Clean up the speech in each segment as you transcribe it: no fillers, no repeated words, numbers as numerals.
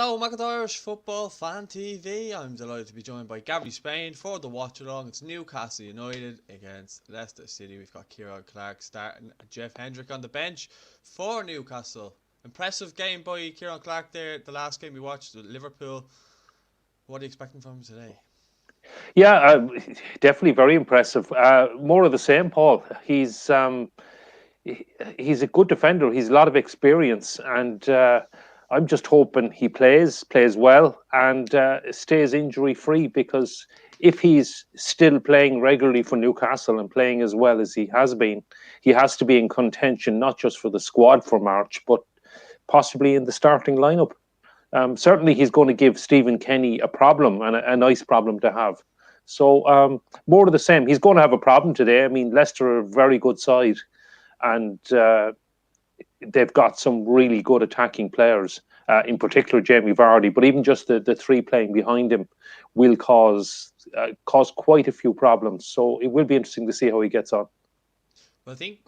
Hello, McIntyre's Football Fan TV. I'm delighted to be joined by Gabby Spain for the watch along. It's Newcastle United against Leicester City. We've got Kieran Clark starting, Jeff Hendrick on the bench for Newcastle. Impressive game by Kieran Clark there. The last game we watched, Liverpool. What are you expecting from him today? Yeah, definitely very impressive. More of the same, Paul. He's a good defender. He's a lot of experience, and I'm just hoping he plays well, and stays injury free. Because if he's still playing regularly for Newcastle and playing as well as he has been, he has to be in contention not just for the squad for March, but possibly in the starting lineup. Certainly, he's going to give Stephen Kenny a problem, and a nice problem to have. So more of the same. He's going to have a problem today. I mean, Leicester are a very good side, and they've got some really good attacking players, in particular Jamie Vardy. But even just the three playing behind him will cause quite a few problems. So it will be interesting to see how he gets on. Well, I think,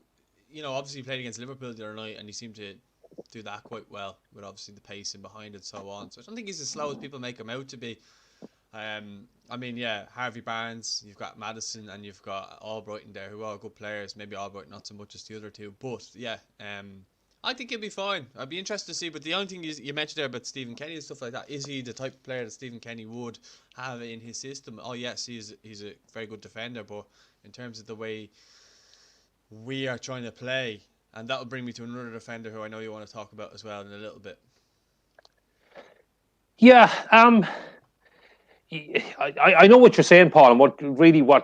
obviously he played against Liverpool the other night and he seemed to do that quite well with obviously the pace and behind it and so on. So I don't think he's as slow as people make him out to be. Harvey Barnes, you've got Madison, and you've got Albrighton there, who are good players. Maybe Albrighton not so much as the other two, but I think he'll be fine. I'd be interested to see. But the only thing you mentioned there about Stephen Kenny and stuff like that, is he the type of player that Stephen Kenny would have in his system? Oh yes, he's a very good defender, but in terms of the way we are trying to play, and that will bring me to another defender who I know you want to talk about as well in a little bit. Yeah, I know what you're saying, Paul, and what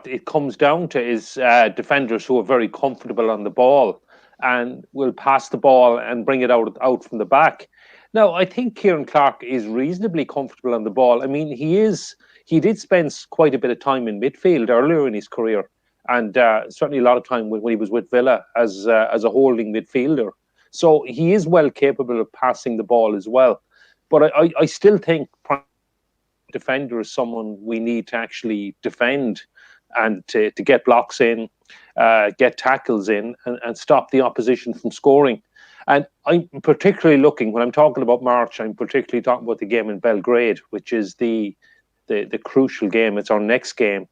it comes down to is defenders who are very comfortable on the ball and will pass the ball and bring it out from the back. Now, I think Kieran Clark is reasonably comfortable on the ball. I mean, he did spend quite a bit of time in midfield earlier in his career, and certainly a lot of time when he was with Villa as a holding midfielder. So he is well capable of passing the ball as well. But I still think defender is someone we need to actually defend and to get blocks in, get tackles in, and stop the opposition from scoring. And I'm particularly looking, when I'm talking about March, I'm particularly talking about the game in Belgrade, which is the crucial game. It's our next game.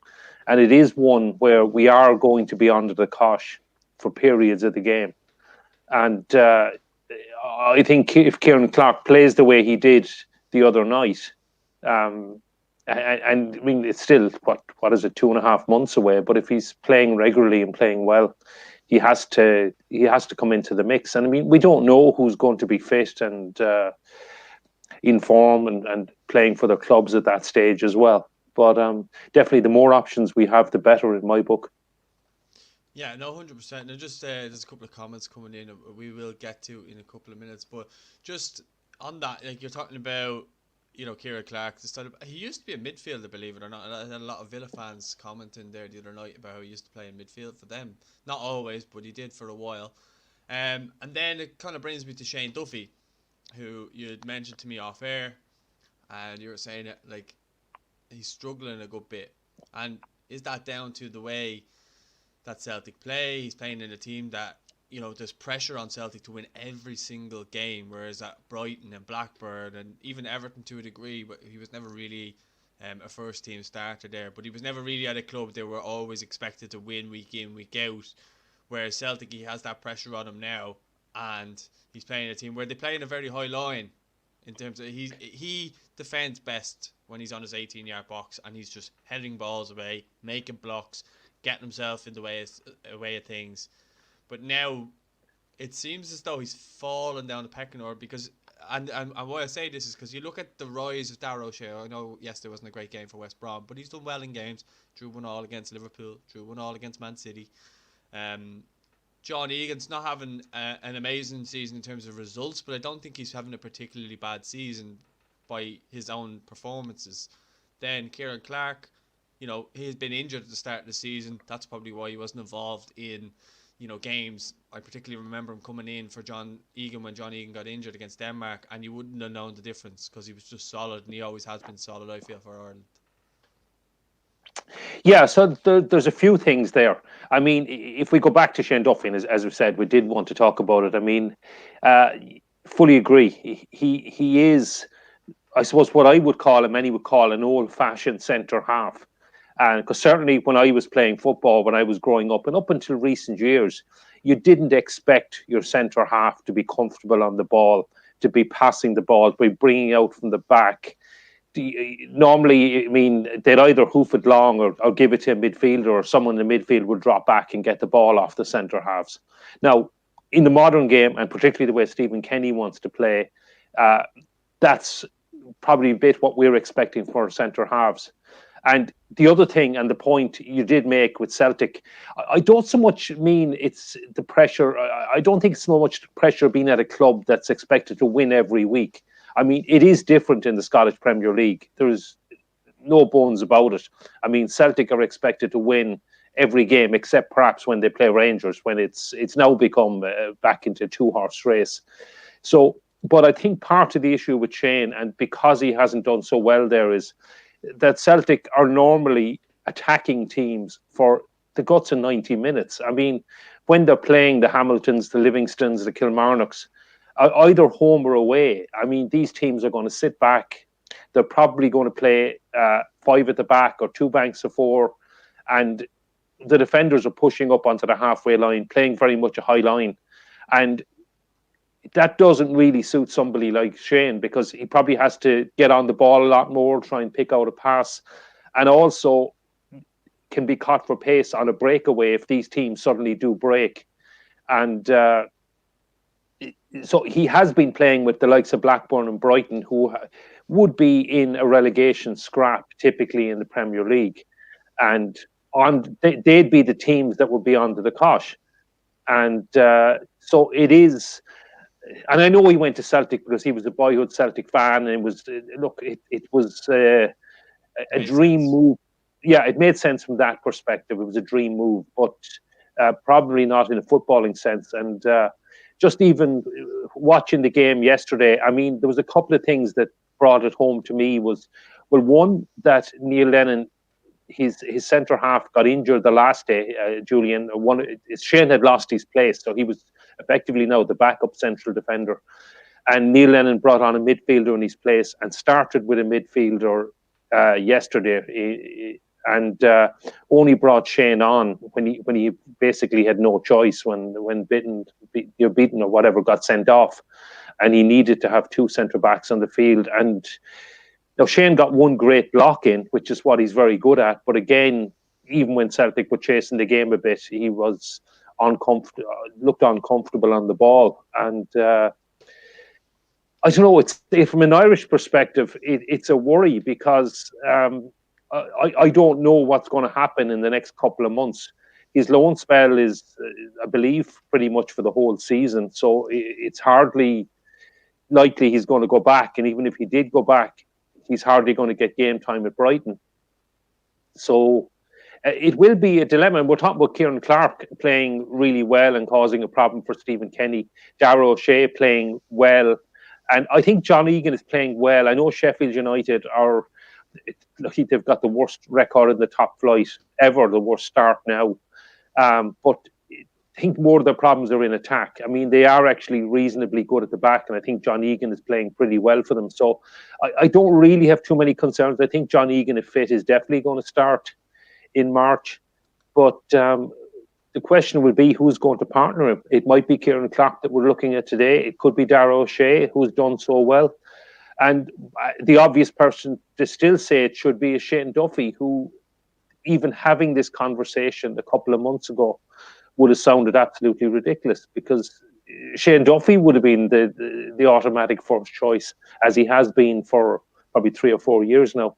And it is one where we are going to be under the cosh for periods of the game. And I think if Kieran Clark plays the way he did the other night, and I mean, it's still what is it, 2.5 months away. But if he's playing regularly and playing well, he has to come into the mix. And I mean, we don't know who's going to be fit and in form and playing for their clubs at that stage as well. But definitely, the more options we have, the better in my book. Yeah, no, 100%. And just there's a couple of comments coming in we will get to in a couple of minutes. But just on that, like you're talking about, Kieran Clark, he used to be a midfielder, believe it or not. And I had a lot of Villa fans commenting there the other night about how he used to play in midfield for them. Not always, but he did for a while. And then it kind of brings me to Shane Duffy, who you had mentioned to me off air, and you were saying that like he's struggling a good bit. And is that down to the way that Celtic play? He's playing in a team that, there's pressure on Celtic to win every single game, whereas at Brighton and Blackburn and even Everton to a degree, but he was never really a first team starter there. But he was never really at a club they were always expected to win week in, week out. Whereas Celtic, he has that pressure on him now, and he's playing a team where they play in a very high line in terms of he defends best when he's on his 18-yard box and he's just heading balls away, making blocks, getting himself in the way of things. But now it seems as though he's fallen down the pecking order because, and why I say this is because you look at the rise of Darragh O'Shea. I know yesterday wasn't a great game for West Brom, but he's done well in games. Drew 1-1 against Liverpool, drew 1-1 against Man City. John Egan's not having an amazing season in terms of results, but I don't think he's having a particularly bad season by his own performances. Then Kieran Clark, he's been injured at the start of the season. That's probably why he wasn't involved in, games. I particularly remember him coming in for John Egan when John Egan got injured against Denmark, and you wouldn't have known the difference because he was just solid, and he always has been solid, I feel, for Ireland. Yeah, so there's a few things there. I mean, if we go back to Shane Duffy, and as we said, we did want to talk about it. I mean, fully agree. He is I suppose what I would call, and many would call, an old-fashioned centre half. And because certainly when I was playing football, when I was growing up, and up until recent years, you didn't expect your centre half to be comfortable on the ball, to be passing the ball, to be bringing out from the back. Normally, I mean, they'd either hoof it long or give it to a midfielder, or someone in the midfield would drop back and get the ball off the centre halves. Now, in the modern game, and particularly the way Stephen Kenny wants to play, uh, that's probably a bit what we're expecting for centre halves. And the other thing, and the point you did make with Celtic, I don't so much mean it's the pressure. I don't think it's so much pressure being at a club that's expected to win every week. I mean, it is different in the Scottish Premier League. There's no bones about it. I mean, Celtic are expected to win every game, except perhaps when they play Rangers, when it's now become back into a two-horse race. So, but I think part of the issue with Shane, and because he hasn't done so well there, is that Celtic are normally attacking teams for the guts of 90 minutes. I mean, when they're playing the Hamiltons, the Livingstons, the Kilmarnocks, either home or away, I mean, these teams are going to sit back. They're probably going to play five at the back or two banks of four. And the defenders are pushing up onto the halfway line, playing very much a high line. And that doesn't really suit somebody like Shane, because he probably has to get on the ball a lot more, try and pick out a pass, and also can be caught for pace on a breakaway if these teams suddenly do break. And so he has been playing with the likes of Blackburn and Brighton, who would be in a relegation scrap typically in the Premier League. And they'd be the teams that would be under the cosh. And so it is. And I know he went to Celtic because he was a boyhood Celtic fan, and it was it was a dream move. Yeah, it made sense from that perspective. It was a dream move, but probably not in a footballing sense. And just even watching the game yesterday, I mean, there was a couple of things that brought it home to me. Was, well, one, that Neil Lennon, his centre half, got injured the last day. Julian, Shane had lost his place, so he was effectively now the backup central defender. And Neil Lennon brought on a midfielder in his place and started with a midfielder yesterday, and only brought Shane on when he basically had no choice when beaten or whatever got sent off, and he needed to have two centre backs on the field. And now Shane got one great block in, which is what he's very good at. But again, even when Celtic were chasing the game a bit, he was looked uncomfortable on the ball. And I don't know, it's from an Irish perspective, it's a worry, because I don't know what's going to happen in the next couple of months. His loan spell is, I believe, pretty much for the whole season. So it's hardly likely he's going to go back. And even if he did go back, he's hardly going to get game time at Brighton. So it will be a dilemma. And we're talking about Kieran Clark playing really well and causing a problem for Stephen Kenny. Darragh O'Shea playing well. And I think John Egan is playing well. I know Sheffield United are, they've got the worst record in the top flight ever, the worst start now. But I think more of their problems are in attack. I mean, they are actually reasonably good at the back, and I think John Egan is playing pretty well for them. So I don't really have too many concerns. I think John Egan, if fit, is definitely going to start in March. But the question will be who's going to partner him. It might be Kieran Clark that we're looking at today. It could be Darragh O'Shea, who's done so well. And the obvious person to still say it should be Shane Duffy, who, even having this conversation a couple of months ago, would have sounded absolutely ridiculous, because Shane Duffy would have been the automatic first choice, as he has been for probably 3 or 4 years now.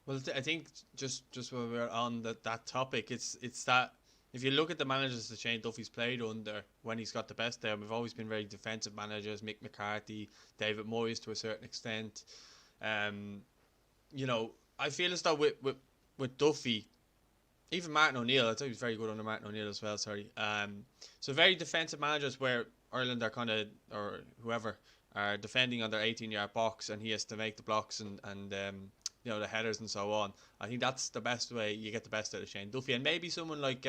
Well, I think just when we're on that topic, it's that if you look at the managers that Shane Duffy's played under when he's got the best there, we've always been very defensive managers. Mick McCarthy, David Moyes to a certain extent. You know, I feel as though with Duffy, even Martin O'Neill, I thought he was very good under Martin O'Neill as well, sorry. So very defensive managers where Ireland are kind of, or whoever, are defending on their 18-yard box, and he has to make the blocks and you know, the headers and so on. I think that's the best way you get the best out of Shane Duffy. And maybe someone like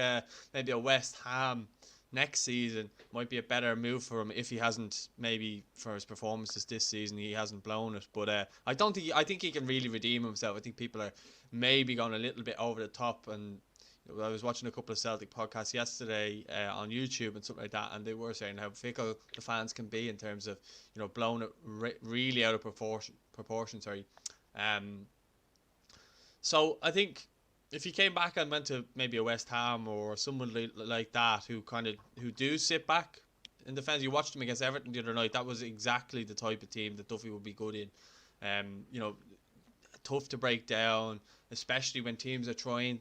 maybe a West Ham next season might be a better move for him if he hasn't, maybe for his performances this season, he hasn't blown it. But I think he can really redeem himself. I think people are maybe going a little bit over the top. And I was watching a couple of Celtic podcasts yesterday on YouTube and something like that, and they were saying how fickle the fans can be in terms of, blowing it really out of proportion. Sorry. So I think if he came back and went to maybe a West Ham or someone like that who do sit back in defence, you watched him against Everton the other night. That was exactly the type of team that Duffy would be good in. Tough to break down, especially when teams are trying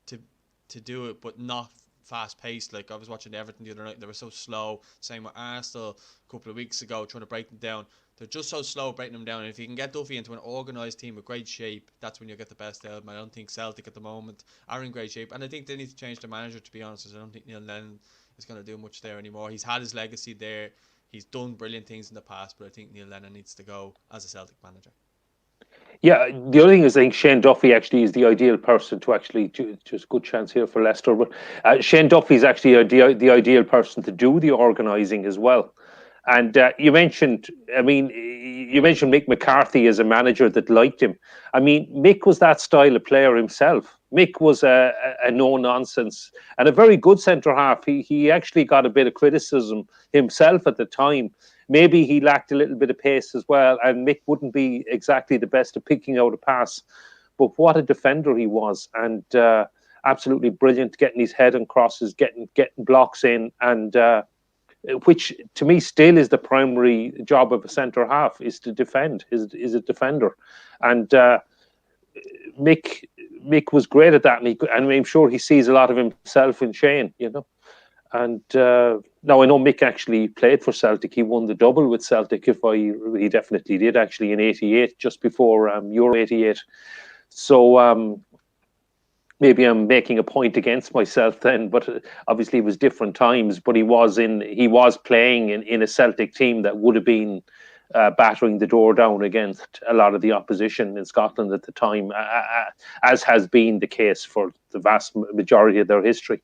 to do it, but not fast paced. Like I was watching Everton the other night, they were so slow. Same with Arsenal a couple of weeks ago, trying to break them down. They're just so slow breaking them down. And if you can get Duffy into an organised team with great shape, that's when you get the best out of them. I don't think Celtic at the moment are in great shape. And I think they need to change the manager, to be honest. I don't think Neil Lennon is going to do much there anymore. He's had his legacy there. He's done brilliant things in the past, but I think Neil Lennon needs to go as a Celtic manager. Yeah, the other thing is I think Shane Duffy actually is the ideal person to actually, just a good chance here for Leicester, but Shane Duffy is actually the ideal person to do the organising as well. And you mentioned Mick McCarthy as a manager that liked him. I mean, Mick was that style of player himself. Mick was a no-nonsense and a very good centre-half. He actually got a bit of criticism himself at the time. Maybe he lacked a little bit of pace as well, and Mick wouldn't be exactly the best at picking out a pass. But what a defender he was, and absolutely brilliant, getting his head on crosses, getting blocks in, and which to me still is the primary job of a centre half, is to defend, is a defender. And Mick was great at that, and I'm sure he sees a lot of himself in Shane, And now I know Mick actually played for Celtic. He won the double with Celtic. He definitely did actually in '88, just before Euro '88. So maybe I'm making a point against myself then, but obviously it was different times. But he was playing in a Celtic team that would have been battering the door down against a lot of the opposition in Scotland at the time, as has been the case for the vast majority of their history.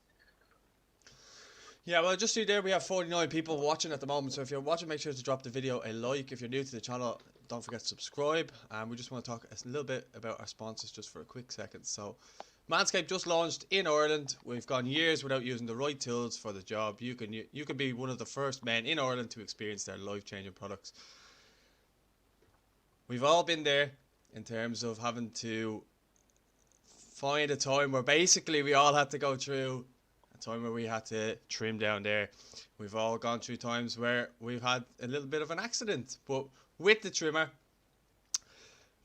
Yeah, well, just see there, we have 49 people watching at the moment. So if you're watching, make sure to drop the video a like. If you're new to the channel, don't forget to subscribe. And we just want to talk a little bit about our sponsors just for a quick second. So Manscaped just launched in Ireland. We've gone years without using the right tools for the job. You can be one of the first men in Ireland to experience their life-changing products. We've all been there in terms of having to find a time where basically we all had to go through a time where we had to trim down there. We've all gone through times where we've had a little bit of an accident, but with the trimmer,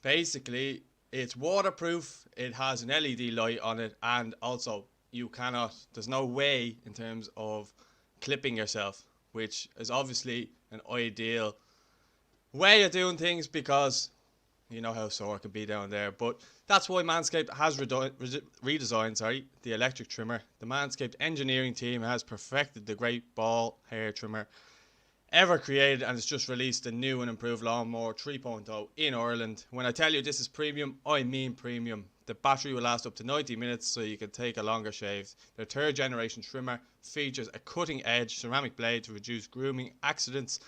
basically it's waterproof, it has an LED light on it, and also there's no way in terms of clipping yourself, which is obviously an ideal way of doing things because you know how sore it can be down there. But that's why Manscaped has redesigned the electric trimmer. The Manscaped engineering team has perfected the great ball hair trimmer ever created, and it's just released a new and improved lawnmower 3.0 in Ireland. When I tell you this is premium, I mean premium. The battery will last up to 90 minutes, so you can take a longer shave. Their third generation trimmer features a cutting edge ceramic blade to reduce grooming accidents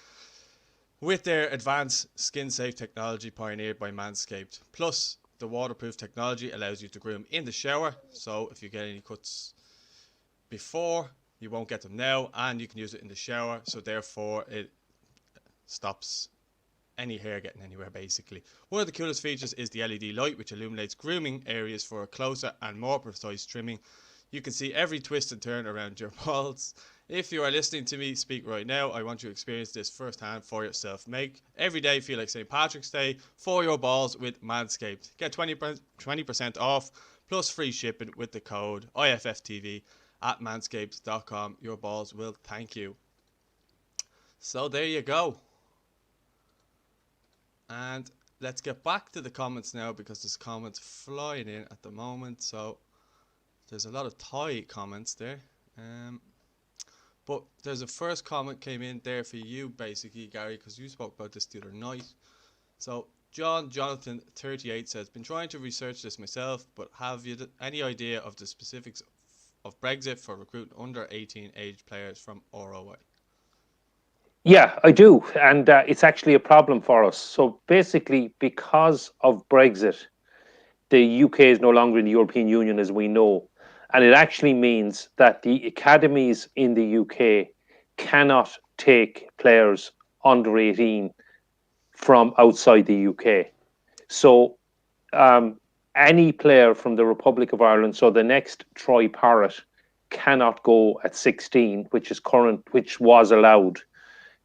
with their advanced skin safe technology pioneered by Manscaped. Plus, the waterproof technology allows you to groom in the shower, so if you get any cuts before, you won't get them now, and you can use it in the shower, so therefore it stops any hair getting anywhere basically. One of the coolest features is the LED light, which illuminates grooming areas for a closer and more precise trimming. You can see every twist and turn around your balls. If you are listening to me speak right now, I want you to experience this firsthand for yourself. Make every day feel like St. Patrick's Day for your balls with Manscaped. Get 20% off plus free shipping with the code IFFTV at manscaped.com. Your balls will thank you. So there you go. And let's get back to the comments now, because there's comments flying in at the moment. So there's a lot of Thai comments there. But there's a first comment came in there for you basically, Gary, because you spoke about this the other night. So Jonathan 38 says, been trying to research this myself, but have you any idea of the specifics of Brexit for recruiting under 18 age players from ROI? Yeah, I do. And it's actually a problem for us. So basically, because of Brexit, the UK is no longer in the European Union as we know. And it actually means that the academies in the UK cannot take players under 18 from outside the UK. So any player from the Republic of Ireland, so the next Troy Parrott, cannot go at 16, which was allowed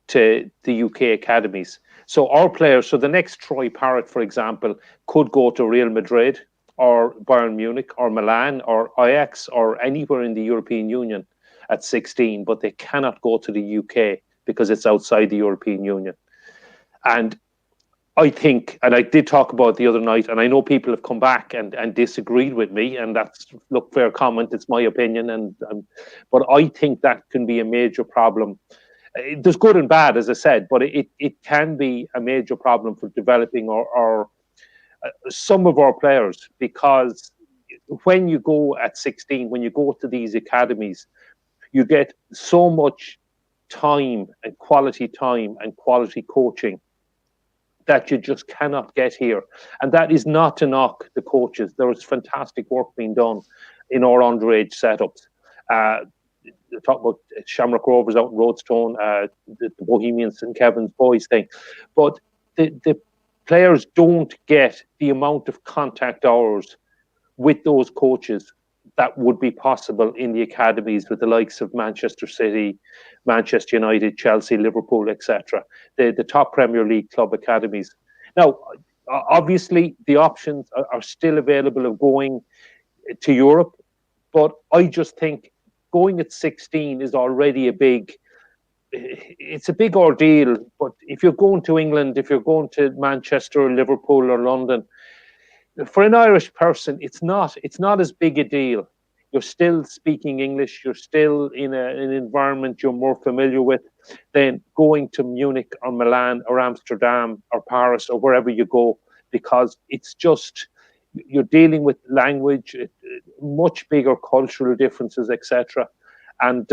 to the UK academies. So our players, so the next Troy Parrott, for example, could go to Real Madrid or Bayern Munich or Milan or Ajax or anywhere in the European Union at 16, but they cannot go to the UK because it's outside the European Union. And I think, and I did talk about it the other night, and I know people have come back and disagreed with me, and that's, look, fair comment, it's my opinion, but I think that can be a major problem. There's good and bad, as I said, but it can be a major problem for developing our some of our players, because when you go at 16, when you go to these academies, you get so much time and quality coaching that you just cannot get here. And that is not to knock the coaches. There is fantastic work being done in our underage setups. Talk about Shamrock Rovers out in Roadstone, the Bohemians and Kevin's boys thing. But the players don't get the amount of contact hours with those coaches that would be possible in the academies with the likes of Manchester City, Manchester United, Chelsea, Liverpool, etc. The top Premier League club academies. Now, obviously, the options are still available of going to Europe, but I just think going at 16 is already it's a big ordeal. But if you're going to England, if you're going to Manchester, Liverpool or London, for an Irish person, it's not as big a deal. You're still speaking English, you're still in an environment you're more familiar with than going to Munich or Milan or Amsterdam or Paris or wherever you go, because it's just, you're dealing with language, much bigger cultural differences, etc. And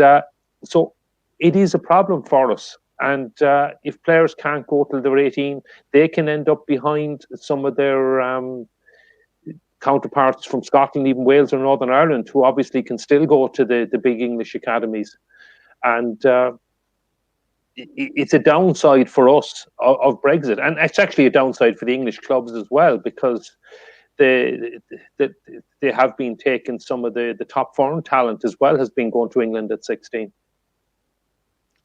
so it is a problem for us. And if players can't go till they're 18, they can end up behind some of their counterparts from Scotland, even Wales or Northern Ireland, who obviously can still go to the big English academies. And it's a downside for us of Brexit. And it's actually a downside for the English clubs as well, because they have been taking some of the top foreign talent as well, has been going to England at 16.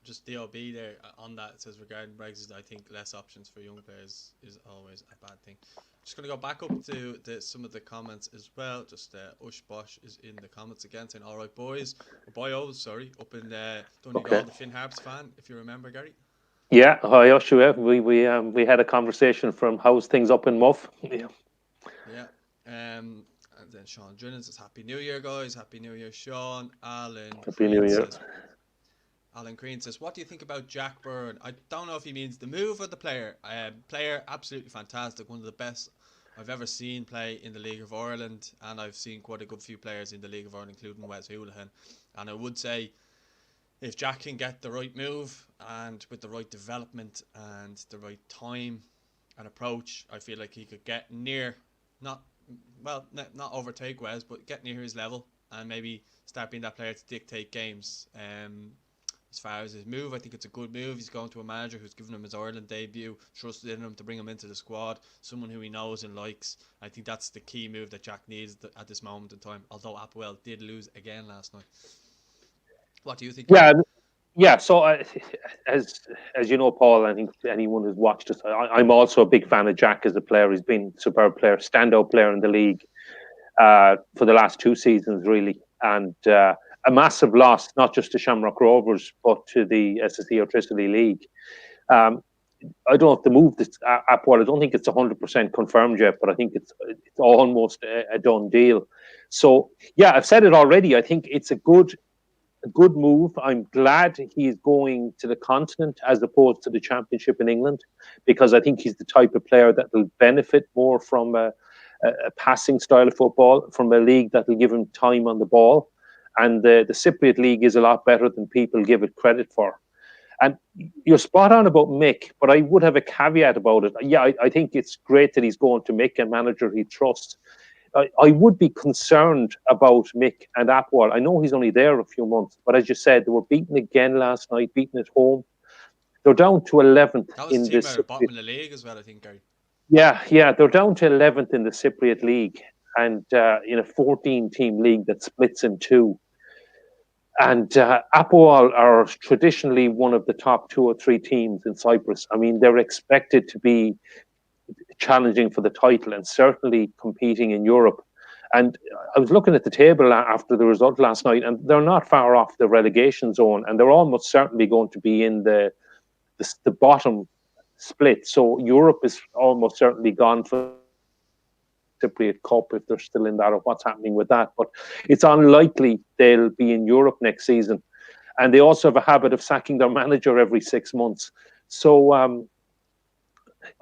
Just DOB there on that, it says regarding Brexit, I think less options for young players is always a bad thing. Just going to go back up to some of the comments as well. Just Ush Bosch is in the comments again saying, all right, boys, up in Donegal, the Finn Harps fan, if you remember, Gary. Yeah, hi Ush. We had a conversation from how's things up in Muff. Yeah. And then Sean Drinnen says, Happy New Year, guys. Happy New Year, Sean. Happy New Year. Alan Crean says, what do you think about Jack Byrne? I don't know if he means the move or the player. Player, absolutely fantastic. One of the best I've ever seen play in the League of Ireland. And I've seen quite a good few players in the League of Ireland, including Wes Houlihan. And I would say, if Jack can get the right move and with the right development and the right time and approach, I feel like he could get near, not overtake Wes, but get near his level and maybe start being that player to dictate games. As far as his move, I think it's a good move. He's going to a manager who's given him his Ireland debut, trusted in him to bring him into the squad, someone who he knows and likes. I think that's the key move that Jack needs at this moment in time, although Applewell did lose again last night. What do you think? Yeah. So as you know, Paul, I think anyone who's watched us, I'm also a big fan of Jack as a player. He's been a superb player, standout player in the league for the last 2 seasons, really. And a massive loss, not just to Shamrock Rovers, but to the SSE Electricity League. I don't know if the move that's Applewell, I don't think it's 100% confirmed yet, but I think it's almost a done deal. So, yeah, I've said it already. I think it's a good move. I'm glad he's going to the continent as opposed to the Championship in England, because I think he's the type of player that will benefit more from a passing style of football, from a league that will give him time on the ball. And the Cypriot League is a lot better than people give it credit for. And you're spot on about Mick, but I would have a caveat about it. Yeah, I think it's great that he's going to Mick, a manager he trusts. I would be concerned about Mick and Apwal. I know he's only there a few months, but as you said, they were beaten again last night, beaten at home. They're down to 11th That was in the team this. at the bottom of the league as well, I think, Gary. Yeah, they're down to 11th in the Cypriot League, and in a 14-team league that splits in two. And Apoel are traditionally one of the top 2 or 3 teams in Cyprus. I mean, they're expected to be challenging for the title and certainly competing in Europe. And I was looking at the table after the result last night, and they're not far off the relegation zone, and they're almost certainly going to be in the bottom split. So Europe is almost certainly gone for Cypriot Cup if they're still in that, or what's happening with that. But it's unlikely they'll be in Europe next season. And they also have a habit of sacking their manager every 6 months. So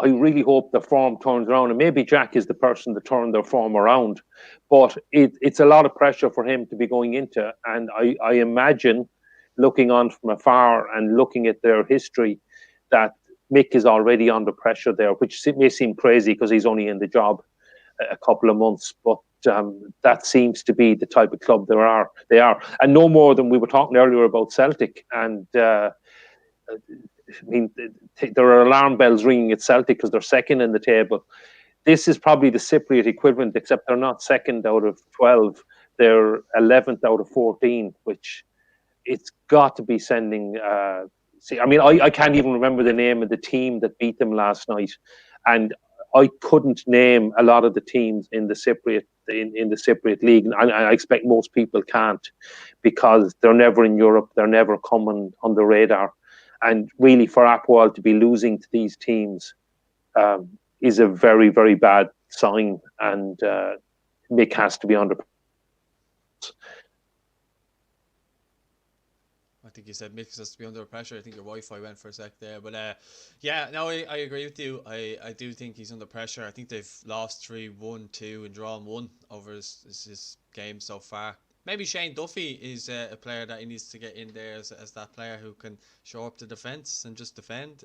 I really hope the form turns around. And maybe Jack is the person to turn their form around. But it's a lot of pressure for him to be going into. And I imagine, looking on from afar and looking at their history, that Mick is already under pressure there, which may seem crazy because he's only in the job a couple of months, but that seems to be the type of club they are, and no more than we were talking earlier about Celtic. And I mean, there are alarm bells ringing at Celtic because they're second in the table. This is probably the Cypriot equivalent, except they're not second out of 12; they're 11th out of 14, which it's got to be sending. I mean, I can't even remember the name of the team that beat them last night, and I couldn't name a lot of the teams in the Cypriot in the Cypriot League, and I expect most people can't, because they're never in Europe, they're never coming on the radar, and really for Apoel to be losing to these teams is a very, very bad sign, and Mick has to be under. I think you said Mick has to be under pressure. I think your Wi-Fi went for a sec there. But yeah, no, I agree with you. I do think he's under pressure. I think they've lost 3, won 2 and drawn 1 over his game so far. Maybe Shane Duffy is a player that he needs to get in there as that player who can show up the defence and just defend.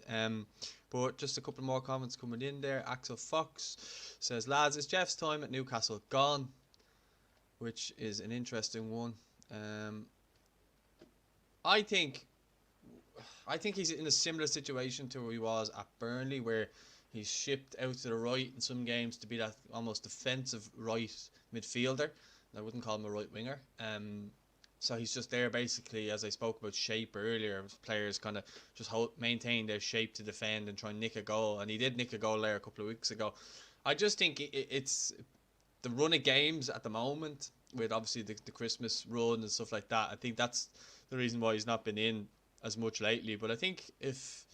But just a couple more comments coming in there. Axel Fox says, lads, is Jeff's time at Newcastle gone? Which is an interesting one. I think he's in a similar situation to where he was at Burnley, where he's shipped out to the right in some games to be that almost defensive right midfielder. I wouldn't call him a right winger. So he's just there basically, as I spoke about shape earlier, players kind of just maintain their shape to defend and try and nick a goal. And he did nick a goal there a couple of weeks ago. I just think it's the run of games at the moment, with obviously the Christmas run and stuff like that. I think that's the reason why he's not been in as much lately. But I think if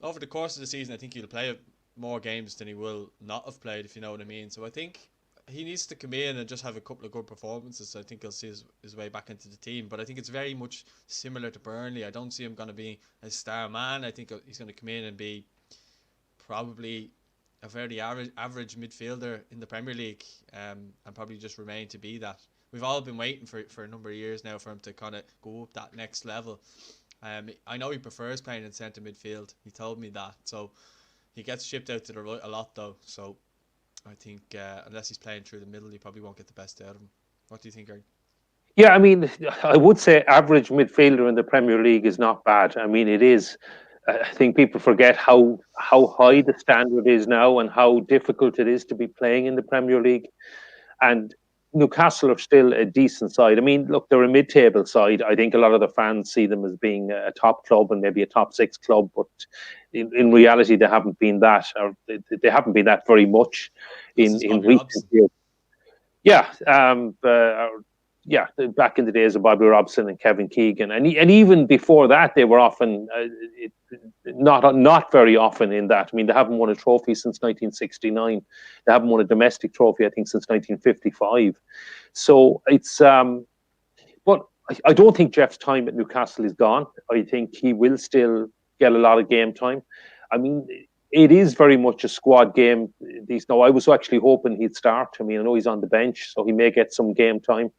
over the course of the season, I think he'll play more games than he will not have played, if you know what I mean. So I think he needs to come in and just have a couple of good performances. So I think he'll see his way back into the team. But I think it's very much similar to Burnley. I don't see him going to be a star man. I think he's going to come in and be probably a very average midfielder in the Premier League, and probably just remain to be that. We've all been waiting for a number of years now for him to kind of go up that next level. I know he prefers playing in centre midfield. He told me that. So he gets shipped out to the right a lot though. So I think unless he's playing through the middle, he probably won't get the best out of him. What do you think, Gary? Yeah, I mean, I would say average midfielder in the Premier League is not bad. I mean, it is. I think people forget how high the standard is now and how difficult it is to be playing in the Premier League. And Newcastle are still a decent side. I mean, look, they're a mid-table side. I think a lot of the fans see them as being a top club and maybe a top 6 club, but in reality, they haven't been that, or they haven't been that very much in recent years. Yeah, yeah, back in the days of Bobby Robson and Kevin Keegan, and even before that, they were often not very often in that. I mean, they haven't won a trophy since 1969. They haven't won a domestic trophy, I think, since 1955. So it's, but I don't think Jeff's time at Newcastle is gone. I think he will still get a lot of game time. I mean, it is very much a squad game. I was actually hoping he'd start. I mean, I know he's on the bench, so he may get some game time.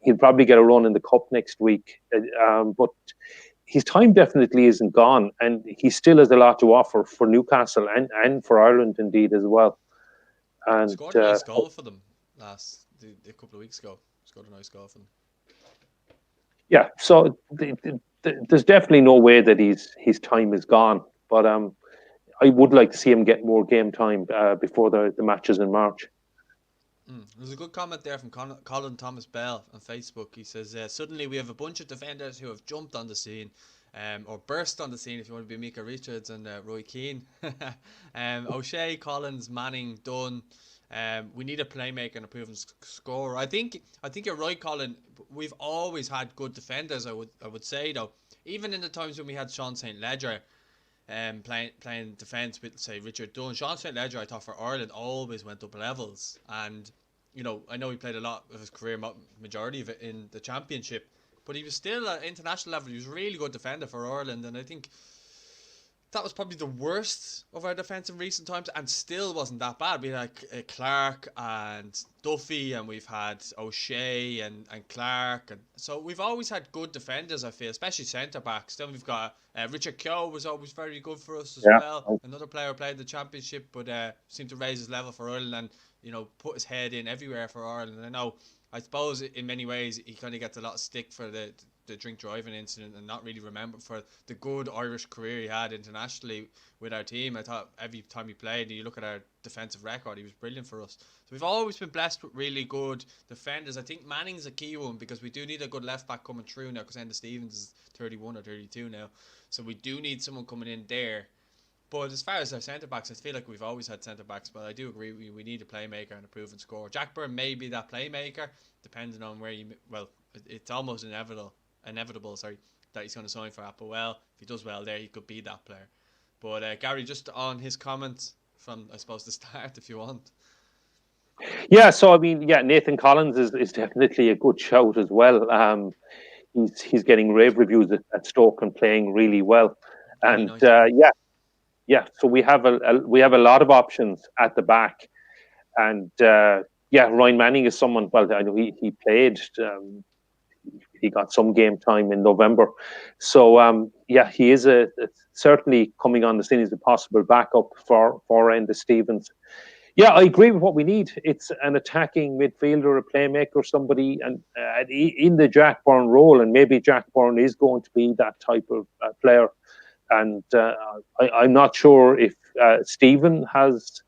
He'll probably get a run in the cup next week, but his time definitely isn't gone, and he still has a lot to offer for Newcastle and for Ireland indeed as well. And scored a nice goal for them a couple of weeks ago. Scored a nice goal for them. Yeah, so there's definitely no way that his time is gone, but I would like to see him get more game time before the matches in March. There's a good comment there from Colin Thomas Bell on Facebook. He says, suddenly we have a bunch of defenders who have jumped on the scene, or burst on the scene if you want to be Mika Richards and Roy Keane. O'Shea, Collins, Manning, Dunn. We need a playmaker and a proven scorer. I think you're right, Colin. We've always had good defenders, I would say, though. Even in the times when we had Sean St. Ledger playing defence with, say, Richard Dunn. Sean St. Ledger, I thought, for Ireland always went up levels. And, I know he played a lot of his career, majority of it, in the Championship. But he was still at international level. He was a really good defender for Ireland. And I think that was probably the worst of our defence in recent times, and still wasn't that bad. We had Clark and Duffy, and we've had O'Shea and Clark, and so we've always had good defenders, I feel, especially centre backs. Then we've got Richard Keogh was always very good for us as well. Another player played the Championship, but seemed to raise his level for Ireland and put his head in everywhere for Ireland. And I suppose in many ways he kind of gets a lot of stick for the drink driving incident and not really remembered for the good Irish career he had internationally with our team. I thought every time he played, you look at our defensive record, he was brilliant for us. So we've always been blessed with really good defenders. I think Manning's a key one because we do need a good left back coming through now, because Enda Stevens is 31 or 32 now. So we do need someone coming in there. But as far as our centre backs, I feel like we've always had centre backs, but I do agree we need a playmaker and a proven scorer. Jack Byrne may be that playmaker, depending on where it's almost inevitable, that he's going to sign for Applewell. If he does well there, he could be that player. But Gary, just on his comments from, I suppose, the start, if you want. Yeah, so I mean, Nathan Collins is definitely a good shout as well. He's getting rave reviews at Stoke and playing really well, and so we have a lot of options at the back, and Ryan Manning is someone. Well, I know he played. He got some game time in November, so he is certainly coming on the scene as a possible backup for Enda Stevens. Yeah, I agree with what we need. It's an attacking midfielder, a playmaker, somebody, and in the Jack Byrne role, and maybe Jack Byrne is going to be that type of player. And I'm not sure if Stephen has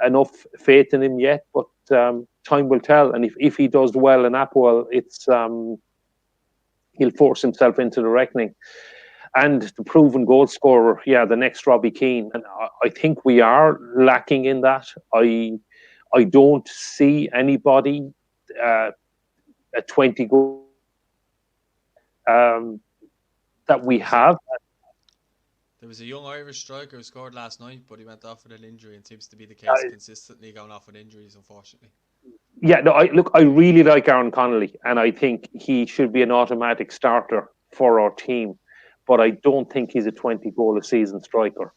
enough faith in him yet, but time will tell. And if he does well in Applewell, he'll force himself into the reckoning. And the proven goal scorer, the next Robbie Keane. And I think we are lacking in that. I don't see anybody at 20 goals that we have. There was a young Irish striker who scored last night, but he went off with an injury, and seems to be the case consistently going off with injuries, unfortunately. Yeah, no, I really like Aaron Connolly, and I think he should be an automatic starter for our team. But I don't think he's a 20 goal a season striker.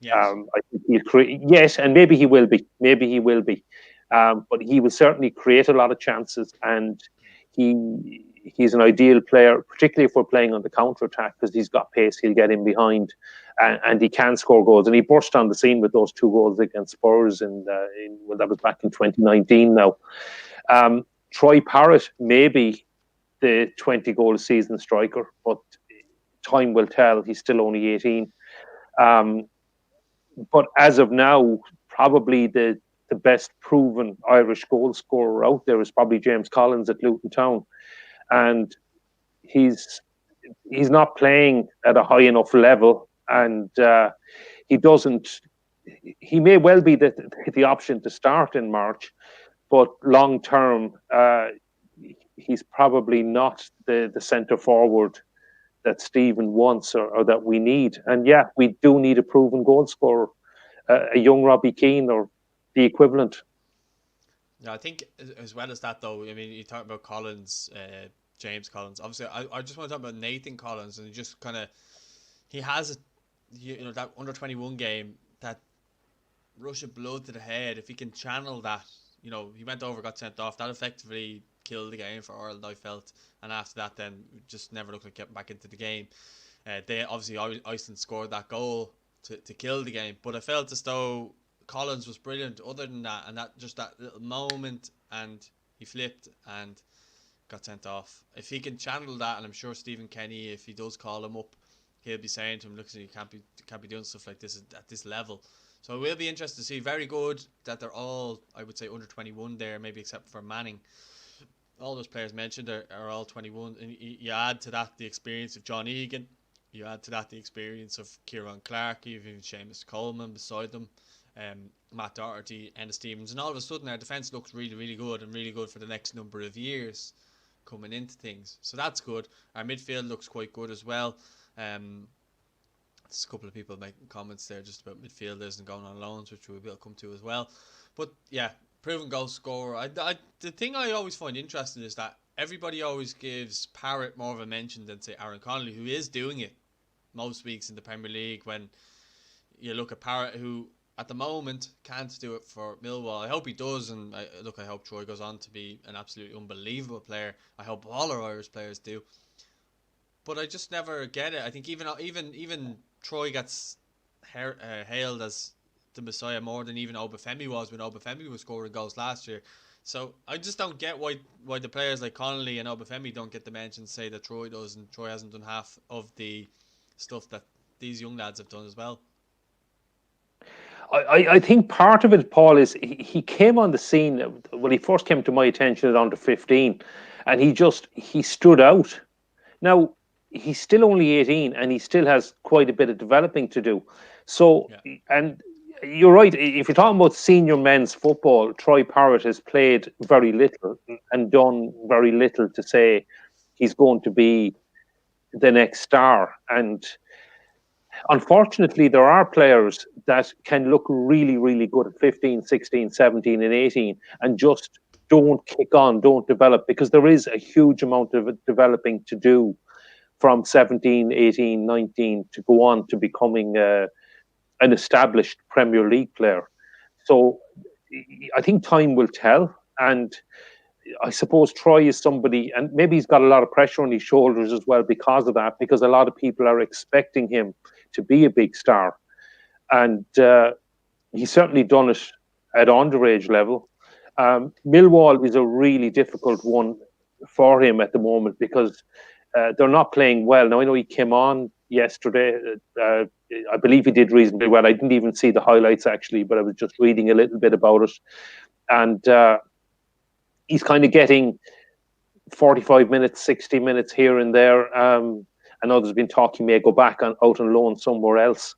Yes. I think he'll create, yes, and maybe he will be. But he will certainly create a lot of chances, and he's an ideal player, particularly if we're playing on the counter attack, because he's got pace. He'll get in behind, and he can score goals. And he burst on the scene with those 2 goals against Spurs, that was back in 2019. Now, Troy Parrott may be the 20 goal a season striker, but time will tell. He's still only 18. But as of now, probably the best proven Irish goal scorer out there is probably James Collins at Luton Town. And he's not playing at a high enough level, and he may well be the option to start in March, but long term, he's probably not the centre forward that Stephen wants or that we need. And we do need a proven goal scorer, a young Robbie Keane or the equivalent. Yeah, I think as well as that, though, I mean, you talk about Collins, James Collins. Obviously, I just want to talk about Nathan Collins, and just he has that under-21 game, that rush of blood to the head. If he can channel that, he went over, got sent off. That effectively killed the game for Ireland, I felt. And after that, then just never looked like getting back into the game. They obviously Iceland scored that goal to kill the game, but I felt as though Collins was brilliant. Other than that, and that little moment, and he flipped and got sent off. If he can channel that, and I'm sure Stephen Kenny, if he does call him up, he'll be saying to him, "Look, you can't be doing stuff like this at this level." So it will be interesting to see. Very good that they're all, I would say, under 21 there, maybe except for Manning. All those players mentioned are all 21, and you add to that the experience of John Egan. You add to that the experience of Kieran Clark, even Seamus Coleman beside them, Matt Doherty, Enna Stevens, and all of a sudden our defence looks really, really good, and really good for the next number of years coming into things. So that's good. Our midfield looks quite good as well. There's a couple of people making comments there just about midfielders and going on loans, which we will come to as well. But yeah, proven goal scorer. The thing I always find interesting is that everybody always gives Parrott more of a mention than, say, Aaron Connolly, who is doing it most weeks in the Premier League. When you look at Parrott, who at the moment can't do it for Millwall. I hope he does, and I hope Troy goes on to be an absolutely unbelievable player. I hope all our Irish players do. But I just never get it. I think even Troy gets hailed as the Messiah more than even Obafemi was when Obafemi was scoring goals last year. So I just don't get why the players like Connolly and Obafemi don't get the mention, say that Troy does, and Troy hasn't done half of the stuff that these young lads have done as well. I think part of it, Paul, is he came on the scene when he first came to my attention at under 15, and he stood out. Now, he's still only 18 and he still has quite a bit of developing to do. So, Yeah. and you're right, if you're talking about senior men's football, Troy Parrott has played very little and done very little to say he's going to be the next star. And unfortunately, there are players that can look really, really good at 15, 16, 17, and 18 and just don't kick on, don't develop, because there is a huge amount of developing to do from 17, 18, 19 to go on to becoming an established Premier League player. So I think time will tell. And I suppose Troy is somebody, and maybe he's got a lot of pressure on his shoulders as well because of that, because a lot of people are expecting him to be a big star. And he's certainly done it at underage level. Millwall is a really difficult one for him at the moment because they're not playing well. Now, I know he came on yesterday. I believe he did reasonably well. I didn't even see the highlights, actually, but I was just reading a little bit about it. And he's kind of getting 45 minutes, 60 minutes here and there. I know there's been talk he may go back out on loan somewhere else.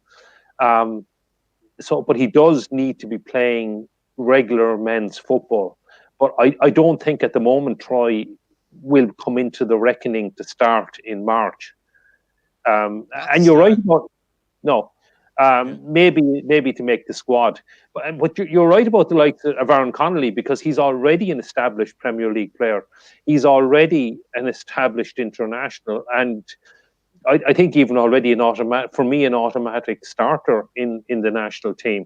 But he does need to be playing regular men's football. But I don't think at the moment Troy will come into the reckoning to start in March. And you're right about maybe to make the squad, but you're right about the likes of Aaron Connolly, because he's already an established Premier League player. He's already an established international, and I think even already an automatic starter in the national team.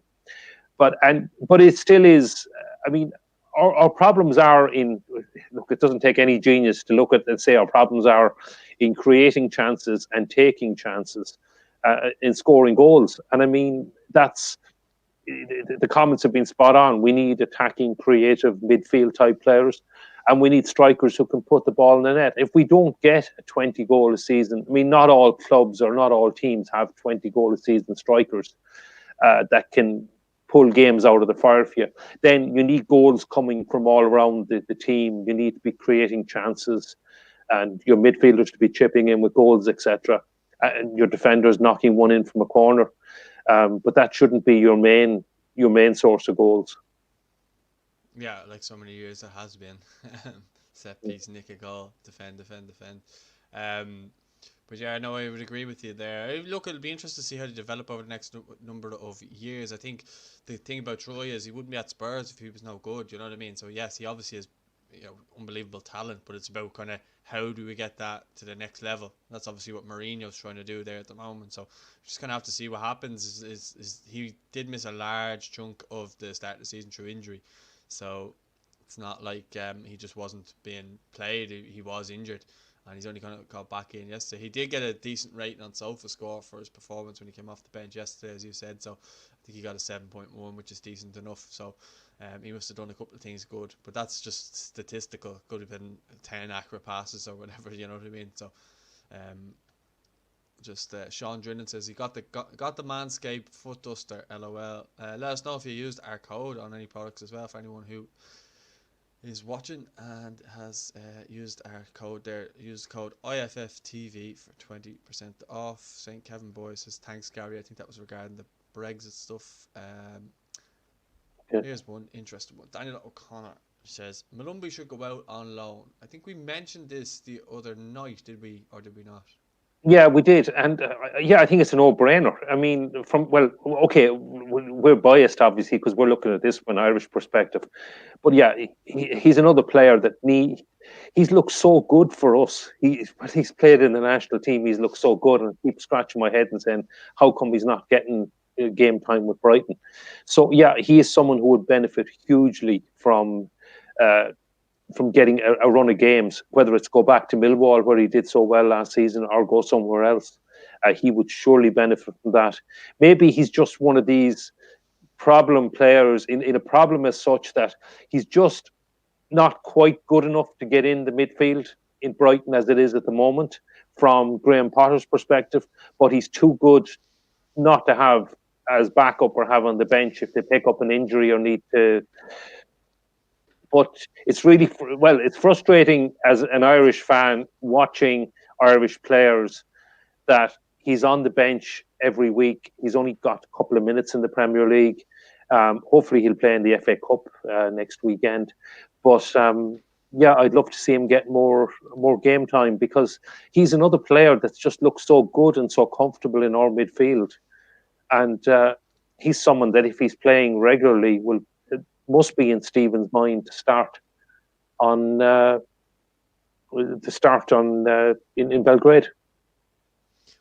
But it still is. I mean, our problems are it doesn't take any genius to look at and say our problems are in creating chances and taking chances, in scoring goals. And I mean, the comments have been spot on. We need attacking, creative midfield type players, and we need strikers who can put the ball in the net. If we don't get a 20 goal a season, I mean, not all clubs or not all teams have 20 goal a season strikers that can pull games out of the fire for you. Then you need goals coming from all around the team. You need to be creating chances, and your midfielders to be chipping in with goals, etc. And your defenders knocking one in from a corner. But that shouldn't be your main source of goals. Yeah, like so many years it has been. Set piece, nick a goal, defend. But yeah, no, I would agree with you there. Look, it'll be interesting to see how they develop over the next number of years. I think the thing about Troy is he wouldn't be at Spurs if he was no good. You know what I mean? So yes, he obviously has, unbelievable talent, but it's about kind of how do we get that to the next level. That's obviously what Mourinho's trying to do there at the moment. So just kind of have to see what happens. Is he did miss a large chunk of the start of the season through injury, so It's not like he just wasn't being played. He was injured, and he's only kind of got back in yesterday. He did get a decent rating on SofaScore for his performance when he came off the bench yesterday, as you said. So I think he got a 7.1, which is decent enough. So he must have done a couple of things good, but that's just statistical. Could have been 10 accurate passes or whatever. You know what I mean? So um, just Sean Drinnan says he got the Manscaped foot duster. LOL. Let us know if you used our code on any products as well, for anyone who is watching and has used our code there. Use code IFFTV for 20% off. St. Kevin Boy says thanks, Gary. I think that was regarding the Brexit stuff. Here's one interesting one. Daniel O'Connor says Malumby should go out on loan. I think we mentioned this the other night, did we, or did we not? Yeah, we did, and I think it's a no-brainer. I mean, okay, we're biased obviously because we're looking at this from an Irish perspective, but yeah, he's another player that he's looked so good for us. When he's played in the national team, he's looked so good, and I keep scratching my head and saying, how come he's not getting game time with Brighton? So yeah, he is someone who would benefit hugely Uh, from getting a run of games, whether it's go back to Millwall where he did so well last season or go somewhere else. He would surely benefit from that. Maybe he's just one of these problem players in a problem as such that he's just not quite good enough to get in the midfield in Brighton as it is at the moment from Graham Potter's perspective, but he's too good not to have as backup or have on the bench if they pick up an injury or need to. But it's really, it's frustrating as an Irish fan watching Irish players that he's on the bench every week. He's only got a couple of minutes in the Premier League. Hopefully he'll play in the FA Cup next weekend. But yeah, I'd love to see him get more game time because he's another player that's just looks so good and so comfortable in our midfield. And he's someone that if he's playing regularly must be in Stephen's mind to start on in Belgrade.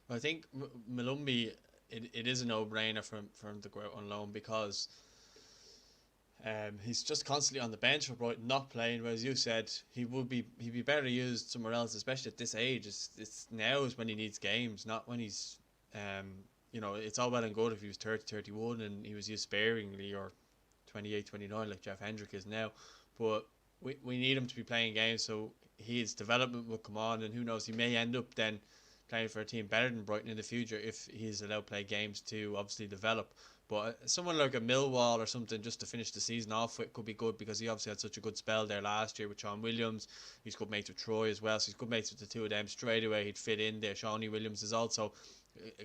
Well, I think Malumby, it is a no-brainer for him to go out on loan because he's just constantly on the bench for Brighton, not playing. Whereas you said he'd be better used somewhere else, especially at this age. It's now is when he needs games, not when he's it's all well and good if he was 30, 31 and he was used sparingly, or 28, 29 like Jeff Hendrick is now, but we need him to be playing games so his development will come on, and who knows, he may end up then playing for a team better than Brighton in the future if he's allowed to play games to obviously develop. But someone like a Millwall or something just to finish the season off with could be good because he obviously had such a good spell there last year with Sean Williams. He's good mates with Troy as well, so he's good mates with the two of them straight away. He'd fit in there. Shawnee Williams is also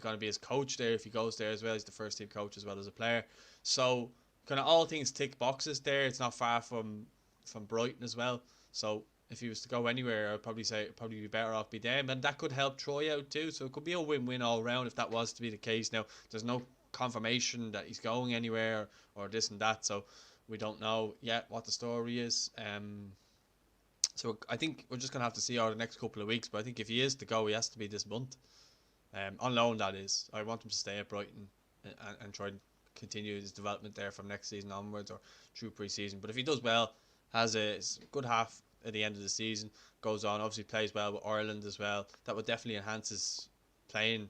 going to be his coach there if he goes there as well. He's the first team coach as well as a player. So kind of all things tick boxes there. It's not far from Brighton as well. So if he was to go anywhere, I'd probably say it'd probably be better off be them, and that could help Troy out too. So it could be a win-win all round if that was to be the case. Now there's no confirmation that he's going anywhere or this and that, so we don't know yet what the story is. So I think we're just gonna have to see over the next couple of weeks. But I think if he is to go, he has to be this month. On loan, that is. I want him to stay at Brighton and try and continue his development there from next season onwards or through pre-season. But if he does well, has a good half at the end of the season, goes on, obviously plays well with Ireland as well, that would definitely enhance his playing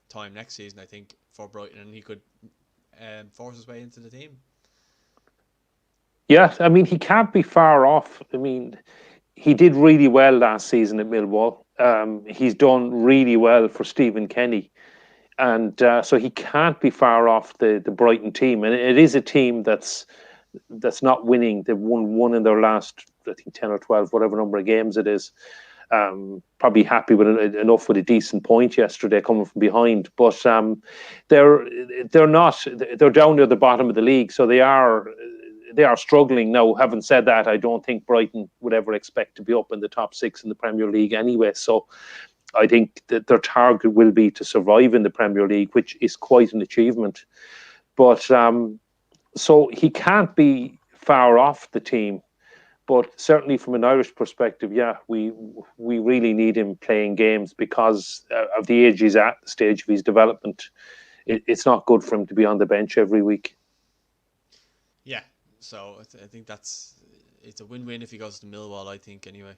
time next season, I think, for Brighton, and he could force his way into the team. Yeah, I mean, he can't be far off. I mean, he did really well last season at Millwall. He's done really well for Stephen Kenny. And so he can't be far off the Brighton team. And it is a team that's not winning. They've won one in their last, I think, 10 or 12, whatever number of games it is. Probably happy with enough with a decent point yesterday coming from behind. But they're down near the bottom of the league. So they are struggling now. Having said that, I don't think Brighton would ever expect to be up in the top 6 in the Premier League anyway. So I think that their target will be to survive in the Premier League, which is quite an achievement. But so he can't be far off the team. But certainly from an Irish perspective, yeah, we really need him playing games because of the age he's at, the stage of his development. It's not good for him to be on the bench every week. Yeah, so I think that's it's a win-win if he goes to Millwall, I think. Anyway,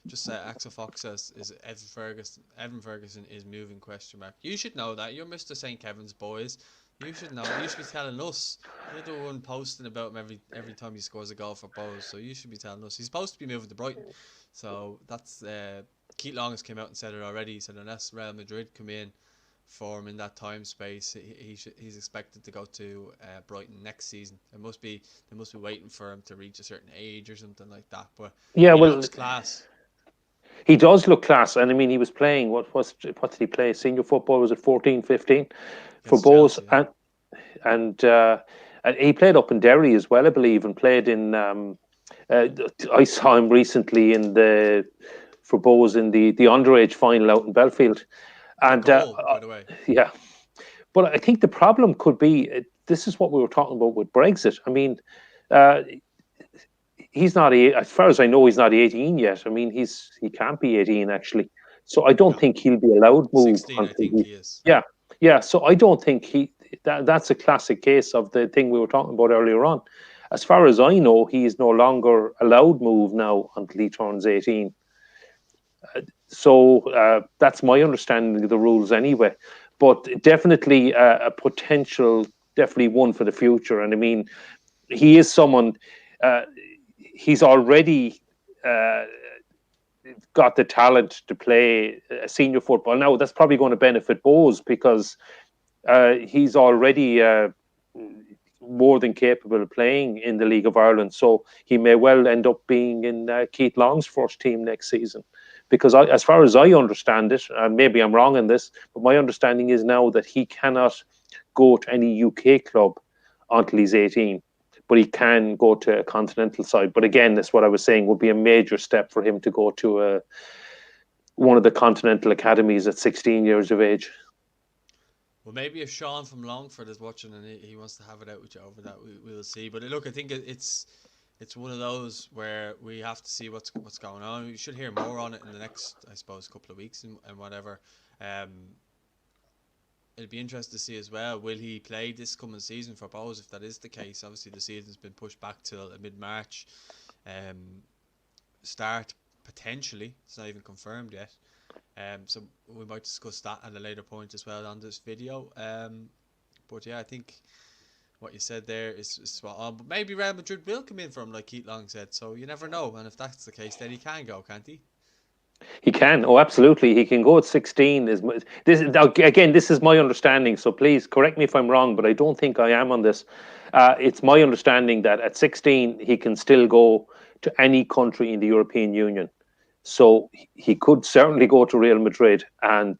just Axel Fox says is Evan Ferguson is moving question mark. You should know that. You're Mr. St. Kevin's boys. You should know. You should be telling us. You're the one posting about him every time he scores a goal for Bows. So you should be telling us. He's supposed to be moving to Brighton. So that's Keith Long has came out and said it already. He said unless Real Madrid come in for him in that time space, he's expected to go to Brighton next season. They must be waiting for him to reach a certain age or something like that. But yeah, he well, looks class. he does look class, and I mean, he was playing what did he play? Senior football, was it 14, 15 for Bows, Chelsea, yeah. and he played up in Derry as well, I believe, and played in. I saw him recently for Bows in the underage final out in Belfield, and Goal, by the way. yeah. But I think the problem could be this is what we were talking about with Brexit. I mean, he's not as far as I know, he's not 18 yet. I mean, he can't be 18 actually. So I don't think he'll be allowed move 16, until I think he is. Yeah. So I don't think that's a classic case of the thing we were talking about earlier on. As far as I know, he is no longer allowed move now until he turns 18. So that's my understanding of the rules anyway. But definitely a potential, definitely one for the future. And I mean, he is someone. He's already got the talent to play senior football. Now that's probably going to benefit Bowes because he's already more than capable of playing in the League of Ireland. So he may well end up being in Keith Long's first team next season. Because as far as I understand it, maybe I'm wrong in this, but my understanding is now that he cannot go to any UK club until he's 18. But he can go to a continental side. But again, that's what I was saying would be a major step for him to go to one of the continental academies at 16 years of age. Well, maybe if Sean from Longford is watching and he wants to have it out with you over that, we will see. But look, I think it's one of those where we have to see what's going on. We should hear more on it in the next, I suppose, couple of weeks and whatever. It'll be interesting to see as well. Will he play this coming season for Bowes? If that is the case, obviously the season's been pushed back till mid-March. Start potentially. It's not even confirmed yet. So we might discuss that at a later point as well on this video. But yeah, I think what you said there is spot on. But maybe Real Madrid will come in for him, like Keith Long said. So you never know. And if that's the case, then he can go, can't he? He can. Oh, absolutely. He can go at 16. This is my understanding. So please correct me if I'm wrong, but I don't think I am on this. It's my understanding that at 16 he can still go to any country in the European Union. So he could certainly go to Real Madrid. And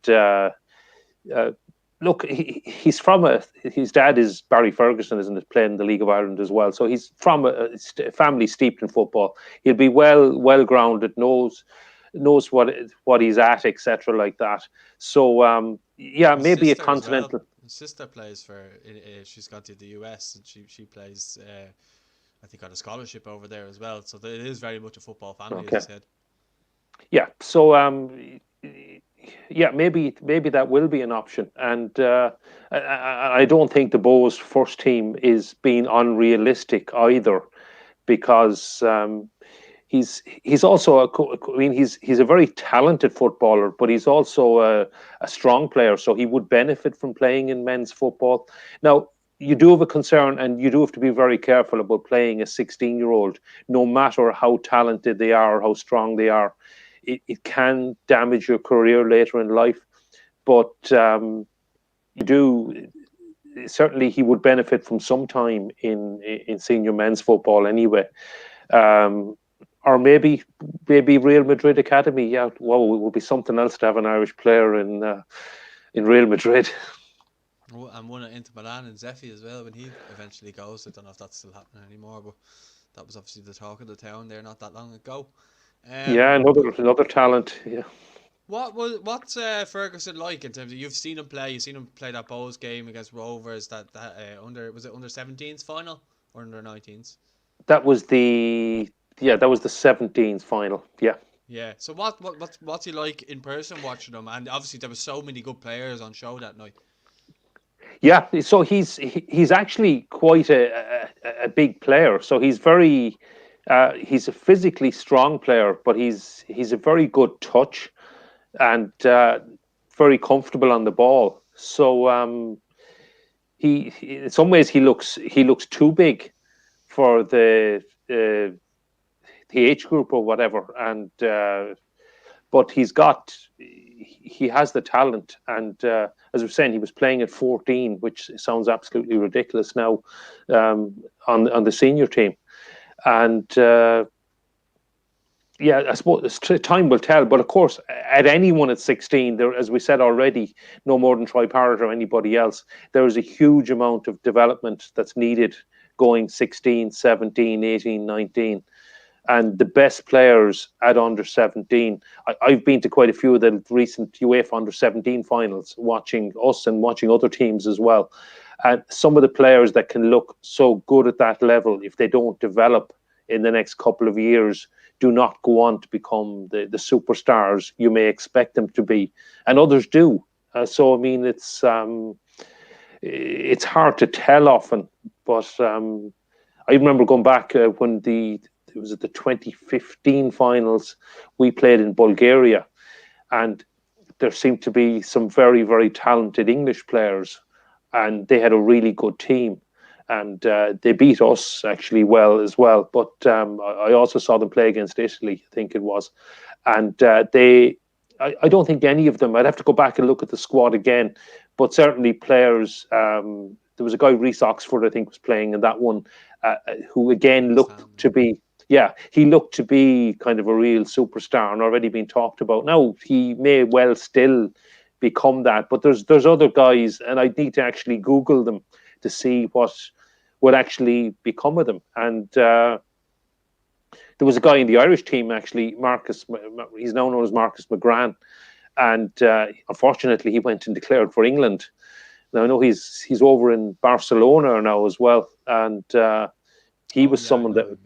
look, he's from his dad is Barry Ferguson, isn't it, playing in the League of Ireland as well. So he's from a family steeped in football. He'll be well grounded, knows what he's at, etc., like that. So yeah, His maybe a sister as continental. well. His sister plays for. She's gone to the US and she plays. I think on a scholarship over there as well. So it is very much a football family, Okay. as I said. Yeah. So yeah, maybe that will be an option. And I don't think the Bows first team is being unrealistic either, because he's also he's a very talented footballer, but he's also a strong player, so he would benefit from playing in men's football. Now, you do have a concern, and you do have to be very careful about playing a 16-year-old, no matter how talented they are or how strong they are. It can damage your career later in life, but certainly he would benefit from some time in senior men's football anyway. Or maybe Real Madrid academy. Yeah, well, it would be something else to have an Irish player in Real Madrid. And one at Inter Milan and Zeffi as well when he eventually goes. I don't know if that's still happening anymore, but that was obviously the talk of the town there not that long ago. Yeah, another talent. Yeah. What's Ferguson like in terms of you've seen him play? You've seen him play that Bowes game against Rovers. That under 17s final or under 19s? That was the 17s final. Yeah. Yeah. So what's he like in person watching him? And obviously there were so many good players on show that night. Yeah, so he's actually quite a big player. So he's very He's a physically strong player, but he's a very good touch and very comfortable on the ball. So he in some ways he looks too big for the age group or whatever, and but he has the talent, and as I was saying, he was playing at 14, which sounds absolutely ridiculous now, on the senior team, and yeah, I suppose time will tell. But of course, at anyone at 16, there, as we said already, no more than Troy Parrott or anybody else, there is a huge amount of development that's needed going 16, 17, 18, 19. And the best players at under 17. I've been to quite a few of the recent UEFA under 17 finals, watching us and watching other teams as well. And some of the players that can look so good at that level, if they don't develop in the next couple of years, do not go on to become the superstars you may expect them to be. And others do. So, I mean, it's hard to tell often, but I remember going back when it was at the 2015 finals we played in Bulgaria, and there seemed to be some very, very talented English players, and they had a really good team, and they beat us actually well as well. But I also saw them play against Italy, I think it was, and I don't think any of them. I'd have to go back and look at the squad again, but certainly players. There was a guy, Reece Oxford, I think, was playing in that one, who again looked to be. Yeah, he looked to be kind of a real superstar and already been talked about. Now he may well still become that, but there's other guys, and I need to actually Google them to see what would actually become of them. And there was a guy in the Irish team actually, Marcus. He's now known as Marcus McGran, and unfortunately he went and declared for England. Now I know he's over in Barcelona now as well, and he was someone that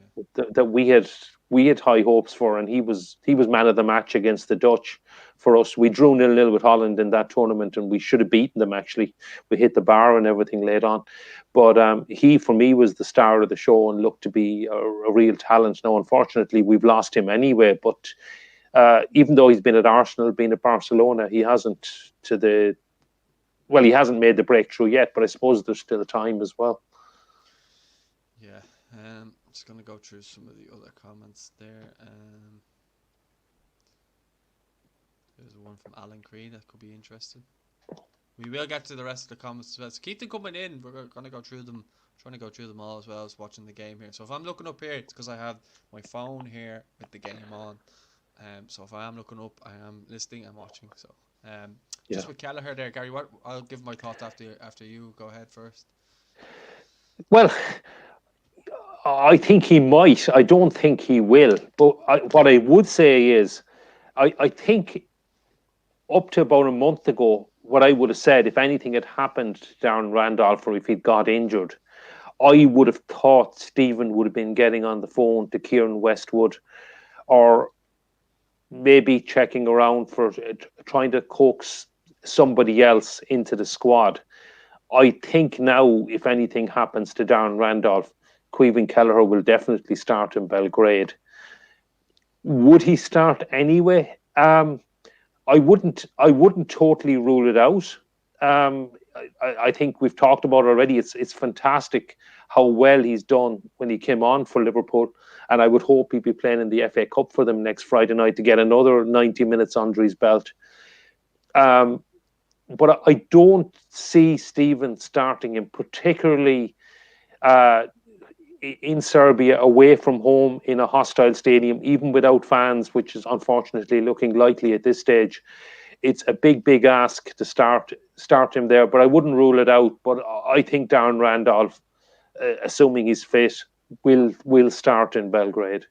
we had high hopes for, and he was man of the match against the Dutch for us. We drew 0-0 with Holland in that tournament, and we should have beaten them. Actually, we hit the bar and everything late on, but he for me was the star of the show and looked to be a real talent. Now, unfortunately, we've lost him anyway. But even though he's been at Arsenal, been at Barcelona, he hasn't he hasn't made the breakthrough yet. But I suppose there's still time as well. Yeah. I'm just going to go through some of the other comments there. There's one from Alan Creed that could be interesting. We will get to the rest of the comments as well. So keep them coming in. We're going to go through them, trying to go through them all as well as watching the game here. So if I'm looking up here, it's because I have my phone here with the game on. So if I am looking up, I am listening and watching. So just with Kelleher there, Gary, I'll give my thoughts after you. Go ahead first. Well, I think he might. I don't think he will. But what I would say is, I think up to about a month ago, what I would have said, if anything had happened to Darren Randolph or if he'd got injured, I would have thought Stephen would have been getting on the phone to Kieran Westwood, or maybe checking around for trying to coax somebody else into the squad. I think now, if anything happens to Darren Randolph, Caoimhín Kelleher will definitely start in Belgrade. Would he start anyway? I wouldn't totally rule it out. I think we've talked about it already. It's fantastic how well he's done when he came on for Liverpool, and I would hope he'd be playing in the FA Cup for them next Friday night to get another 90 minutes under his belt. But I don't see Stephen starting him, particularly in Serbia, away from home in a hostile stadium, even without fans, which is unfortunately looking likely at this stage. It's a big ask to start him there, but I wouldn't rule it out. But I think Darren Randolph, assuming he's fit, will start in Belgrade.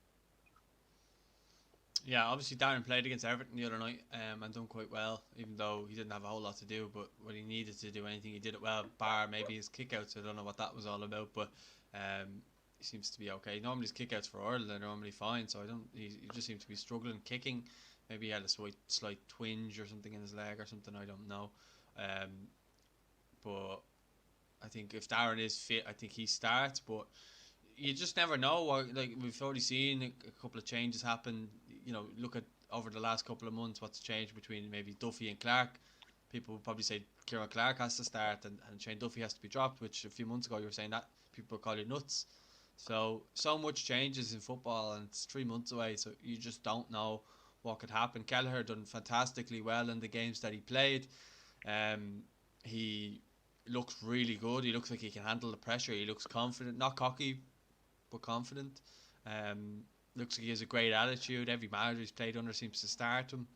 Yeah, obviously Darren played against Everton the other night and done quite well, even though he didn't have a whole lot to do. But when he needed to do anything, he did it well, bar maybe his kickouts. I don't know what that was all about, but he seems to be okay. Normally his kickouts for Ireland are normally fine, so he just seems to be struggling kicking. Maybe he had a slight twinge or something in his leg or something, I don't know. But I think if Darren is fit, I think he starts, but you just never know. Like we've already seen a couple of changes happen. Look at over the last couple of months what's changed between maybe Duffy and Clark. People would probably say Kieran Clark has to start and Shane Duffy has to be dropped, which a few months ago you were saying that people would call you nuts. So much changes in football, and it's 3 months away, so you just don't know what could happen. Kelleher done fantastically well in the games that he played. He looks really good. He looks like he can handle the pressure. He looks confident, not cocky, but confident. Looks like he has a great attitude. Every manager he's played under seems to start him.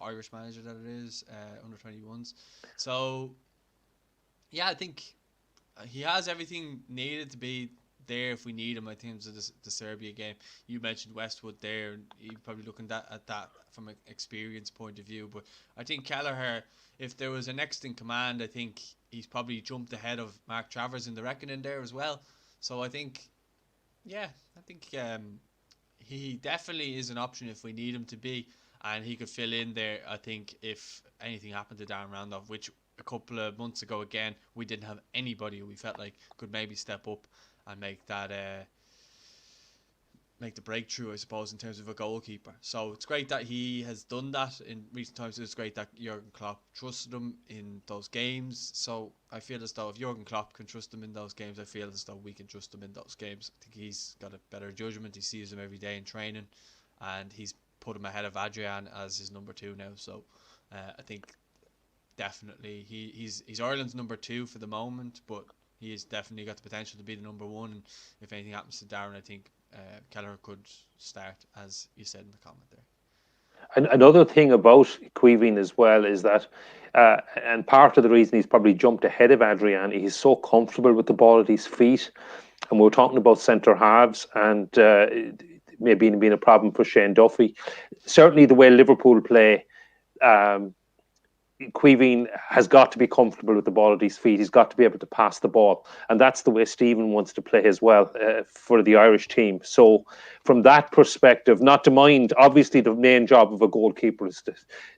Irish manager that it is, under 21s. So, yeah, I think he has everything needed to be there if we need him in terms of the Serbia game. You mentioned Westwood there, and you're probably looking at that from an experience point of view. But I think Kelleher, if there was a next in command, I think he's probably jumped ahead of Mark Travers in the reckoning there as well. So I think, he definitely is an option if we need him to be, and he could fill in there. I think if anything happened to Darren Randolph, which a couple of months ago again we didn't have anybody who we felt like could maybe step up and make that make the breakthrough, I suppose, in terms of a goalkeeper. So it's great that he has done that in recent times. It's great that Jurgen Klopp trusted him in those games. So I feel as though if Jurgen Klopp can trust him in those games, I feel as though we can trust him in those games. I think he's got a better judgment. He sees him every day in training, and he's put him ahead of Adrian as his number 2 now. So I think definitely he's Ireland's number 2 for the moment, but he's definitely got the potential to be the number 1. And if anything happens to Darren, I think Kelleher could start, as you said in the comment there. And another thing about Queeveen as well is that, and part of the reason he's probably jumped ahead of Adrian, he's so comfortable with the ball at his feet. And we're talking about centre halves, and maybe being a problem for Shane Duffy. Certainly, the way Liverpool play, Queeveen has got to be comfortable with the ball at his feet. He's got to be able to pass the ball. And that's the way Stephen wants to play as well for the Irish team. So from that perspective, not to mind, obviously the main job of a goalkeeper is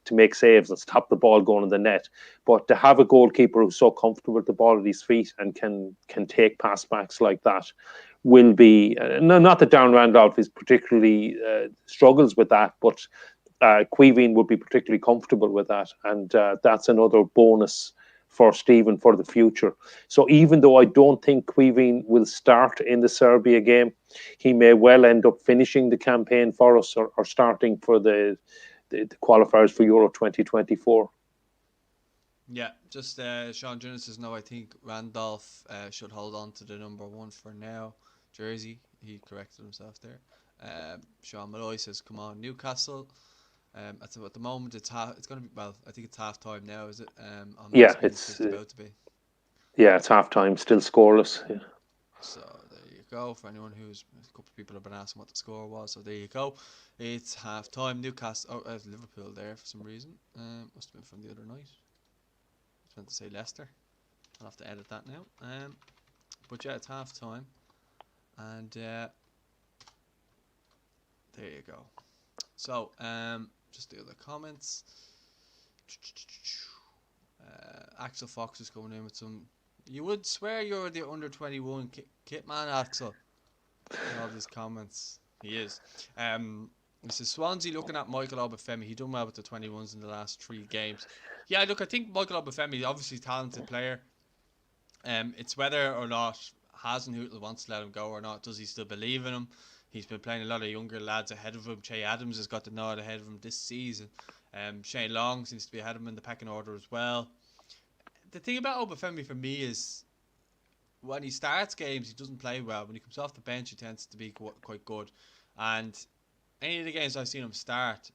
to make saves and stop the ball going in the net. But to have a goalkeeper who's so comfortable with the ball at his feet and can take pass backs like that will be, not that Darren Randolph is particularly struggles with that, but Queeveen would be particularly comfortable with that, and that's another bonus for Stephen for the future. So even though I don't think Queeveen will start in the Serbia game, he may well end up finishing the campaign for us or starting for the qualifiers for Euro 2024. Yeah, just Sean Jones says no. I think Randolph should hold on to the number 1 for now. Jersey, he corrected himself there. Sean Malloy says, "Come on, Newcastle." At the moment, it's going to be, well, I think it's half time now, is it? Yeah, it's about to be. Yeah, it's half time, still scoreless. Yeah. So there you go. For anyone a couple of people have been asking what the score was. So there you go. It's half time. Newcastle, Liverpool there for some reason. Must have been from the other night. I was meant to say Leicester. I'll have to edit that now. But yeah, it's half time, and there you go. So just the other comments. Axel Fox is going in with some. You would swear you're the under 21 kit man, Axel. In all these comments, he is. This is Swansea looking at Michael Obafemi. He done well with the 21s in the last 3 games. Yeah, look, I think Michael Obafemi, obviously a talented player. It's whether or not Hasenhüttl wants to let him go or not. Does he still believe in him? He's been playing a lot of younger lads ahead of him. Che Adams has got the nod ahead of him this season. Shane Long seems to be ahead of him in the pecking order as well. The thing about Obafemi for me is when he starts games, he doesn't play well. When he comes off the bench, he tends to be quite good. And any of the games I've seen him start,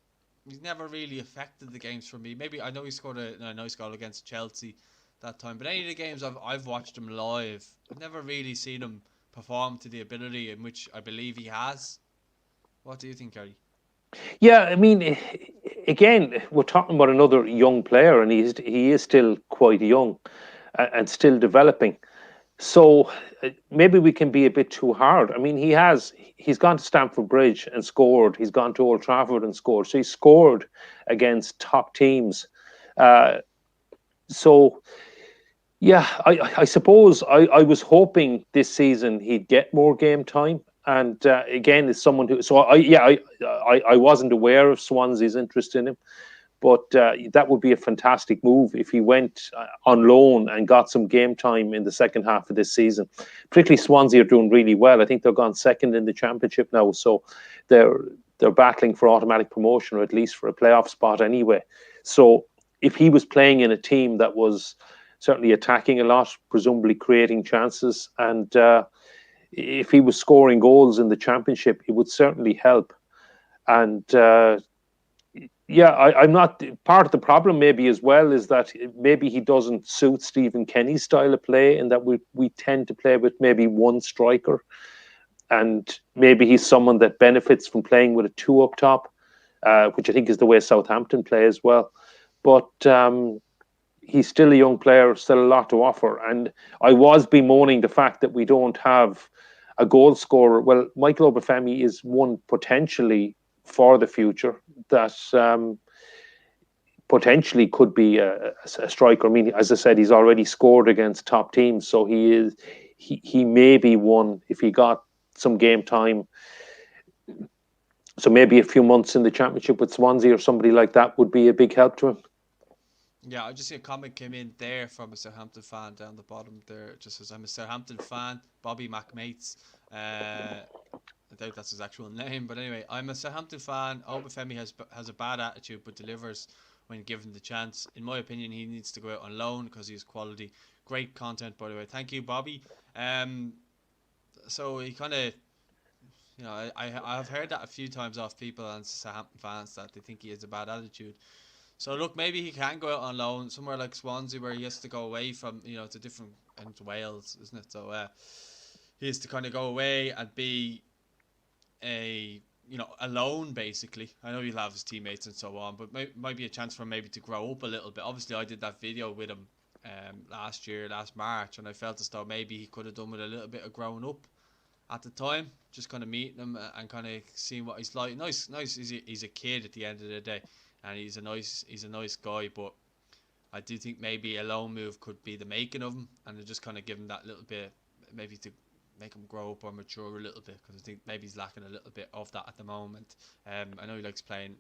he's never really affected the games for me. Maybe I know he scored a nice goal against Chelsea that time, but any of the games I've watched him live, I've never really seen him perform to the ability in which I believe he has. What do you think, Gary? Yeah, I mean, again, we're talking about another young player, and he is still quite young and still developing. So maybe we can be a bit too hard. I mean, he's gone to Stamford Bridge and scored. He's gone to Old Trafford and scored. So he scored against top teams. So Yeah, I suppose I was hoping this season he'd get more game time. And again, as someone who, so I wasn't aware of Swansea's interest in him, but that would be a fantastic move if he went on loan and got some game time in the second half of this season. Particularly Swansea are doing really well. I think they've gone second in the championship now, so they're they're battling for automatic promotion or at least for a playoff spot anyway. So if he was playing in a team that was certainly attacking a lot, presumably creating chances, and if he was scoring goals in the championship, it would certainly help. And yeah, I'm not part of the problem. Maybe as well is that maybe he doesn't suit Stephen Kenny's style of play, and that we tend to play with maybe one striker, and maybe he's someone that benefits from playing with a two up top, which I think is the way Southampton play as well. But he's still a young player, still a lot to offer. And I was bemoaning the fact that we don't have a goal scorer. Well, Michael Obafemi is one potentially for the future that potentially could be a striker. I mean, as I said, he's already scored against top teams, so he may be one if he got some game time. So maybe a few months in the championship with Swansea or somebody like that would be a big help to him. Yeah, I just see a comment came in there from a Southampton fan down the bottom there. It just says, I'm a Southampton fan, Bobby McMates. I doubt that's his actual name, but anyway, I'm a Southampton fan. Obafemi has a bad attitude but delivers when given the chance. In my opinion, he needs to go out on loan because he has quality. Great content, by the way. Thank you, Bobby. So he kind of, I've heard that a few times off people and Southampton fans that they think he has a bad attitude. So look, maybe he can go out on loan somewhere like Swansea where he has to go away from, it's a different, and it's Wales, isn't it? So he has to kind of go away and be alone basically. I know he'll have his teammates and so on, but might be a chance for him maybe to grow up a little bit. Obviously, I did that video with him last March, and I felt as though maybe he could have done with a little bit of growing up at the time, just kind of meeting him and kind of seeing what he's like. Nice. He's a kid at the end of the day, and he's a nice guy. But I do think maybe a loan move could be the making of him, and just kind of give him that little bit, maybe to make him grow up or mature a little bit, because I think maybe he's lacking a little bit of that at the moment. I know he likes playing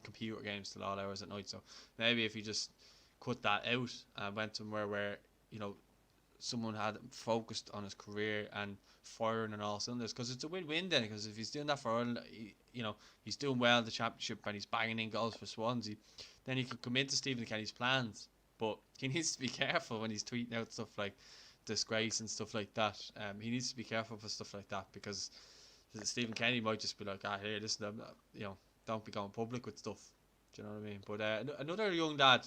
computer games till all hours at night, so maybe if he just cut that out and went somewhere where someone had focused on his career and firing on all cylinders, because it's a win-win then, because if he's doing that for Ireland, he's doing well in the championship and he's banging in goals for Swansea, then he could come into Stephen Kenny's plans. But he needs to be careful when he's tweeting out stuff like disgrace and stuff like that. He needs to be careful for stuff like that, because Stephen Kenny might just be like, hey, listen, don't be going public with stuff. Do you know what I mean? But another young lad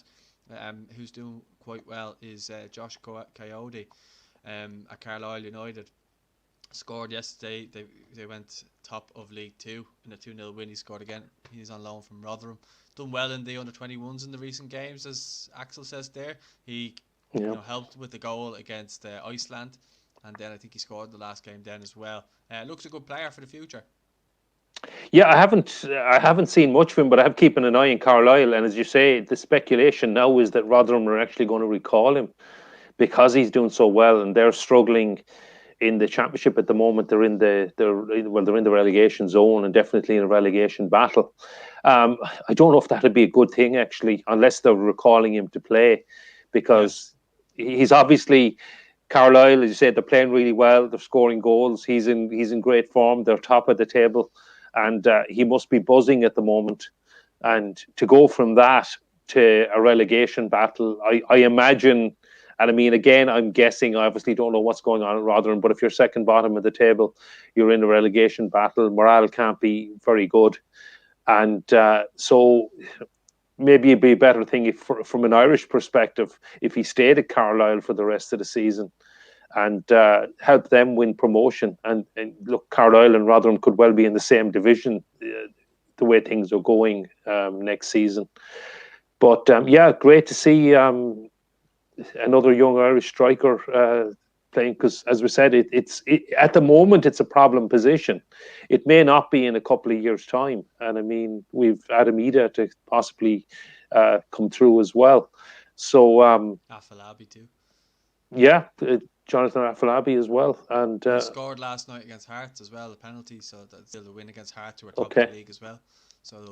who's doing quite well is Josh Coyote at Carlisle United. Scored yesterday. They went top of League 2 in a 2-0 win. He scored again. He's on loan from Rotherham. Done well in the under-21s in the recent games, as Axel says there. He helped with the goal against Iceland, and then I think he scored the last game then as well. Looks a good player for the future. Yeah, I haven't seen much of him, but I have keeping an eye on Carlisle. And as you say, the speculation now is that Rotherham are actually going to recall him because he's doing so well, and they're struggling in the championship at the moment. They're in the relegation zone and definitely in a relegation battle. I don't know if that'd be a good thing actually, unless they're recalling him to play, because he's obviously. Carlisle, as you said, they're playing really well. They're scoring goals. He's in great form. They're top of the table, and he must be buzzing at the moment. And to go from that to a relegation battle, I imagine. And I mean, again, I'm guessing. I obviously don't know what's going on at Rotherham, but if you're second bottom of the table, you're in a relegation battle. Morale can't be very good, and so maybe it'd be a better thing if, from an Irish perspective, if he stayed at Carlisle for the rest of the season and help them win promotion. And look, Carlisle and Rotherham could well be in the same division the way things are going next season. But great to see another young Irish striker playing, because as we said, it's at the moment it's a problem position. It may not be in a couple of years' time, and I mean we've Adam Ida to possibly come through as well. So Afalabi too. Yeah, Jonathan Afolabi as well. And He scored last night against Hearts as well, a penalty, so that's still a win against Hearts, who are top of okay, the league as well. So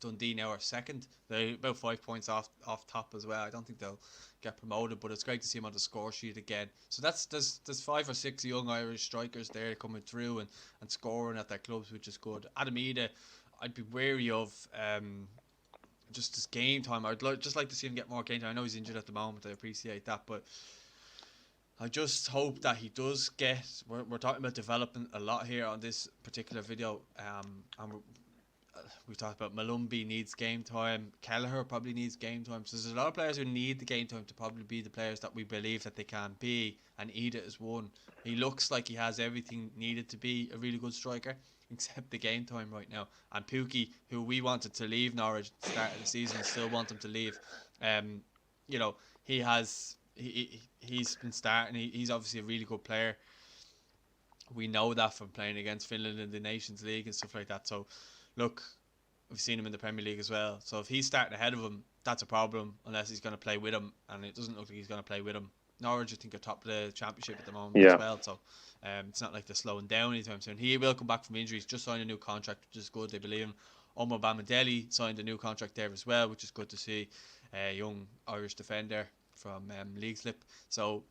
Dundee now are second. They're about 5 points off top as well. I don't think they'll get promoted, but it's great to see him on the score sheet again. So there's 5 or 6 young Irish strikers there coming through and scoring at their clubs, which is good. Adam Ida, I'd be wary of just his game time. Just like to see him get more game time. I know he's injured at the moment. I appreciate that, but I just hope that he does get. We're talking about development a lot here on this particular video. And we talked about Malumby needs game time. Kelleher probably needs game time. So there's a lot of players who need the game time to probably be the players that we believe that they can be. And Ida is one. He looks like he has everything needed to be a really good striker, except the game time right now. And Pukki, who we wanted to leave Norwich at the start of the season, still want him to leave. You know, he has. He's been starting. He's obviously a really good player. We know that from playing against Finland in the Nations League and stuff like that. So, look, we've seen him in the Premier League as well. So if he's starting ahead of him, that's a problem unless he's going to play with him, and it doesn't look like he's going to play with him. Norwich, I think, are top of the championship at the moment as yeah, well. So it's not like they're slowing down anytime soon. He will come back from injuries. Just signed a new contract, which is good. They believe him. Obafemi signed a new contract there as well, which is good to see. Young Irish defender from League Slip. So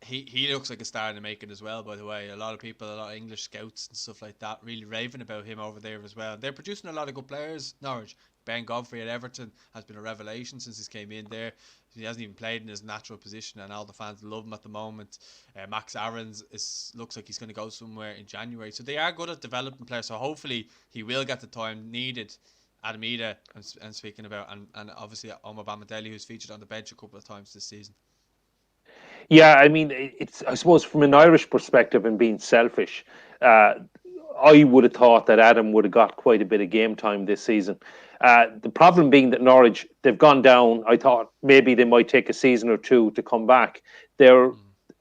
he looks like a star in the making as well, by the way. A lot of people, a lot of English scouts and stuff like that, really raving about him over there as well. They're producing a lot of good players, Norwich. Ben Godfrey at Everton has been a revelation since he came in there. He hasn't even played in his natural position, and all the fans love him at the moment. Max Aarons looks like he's going to go somewhere in January. So they are good at developing players, so hopefully he will get the time needed. Adamida, and speaking about, and obviously Obafemi, who's featured on the bench a couple of times this season. yeah. I mean, it's I suppose from an Irish perspective and being selfish, uh, I would have thought that Adam would have got quite a bit of game time this season. The problem being that Norwich, they've gone down. I thought maybe they might take a season or two to come back. They're,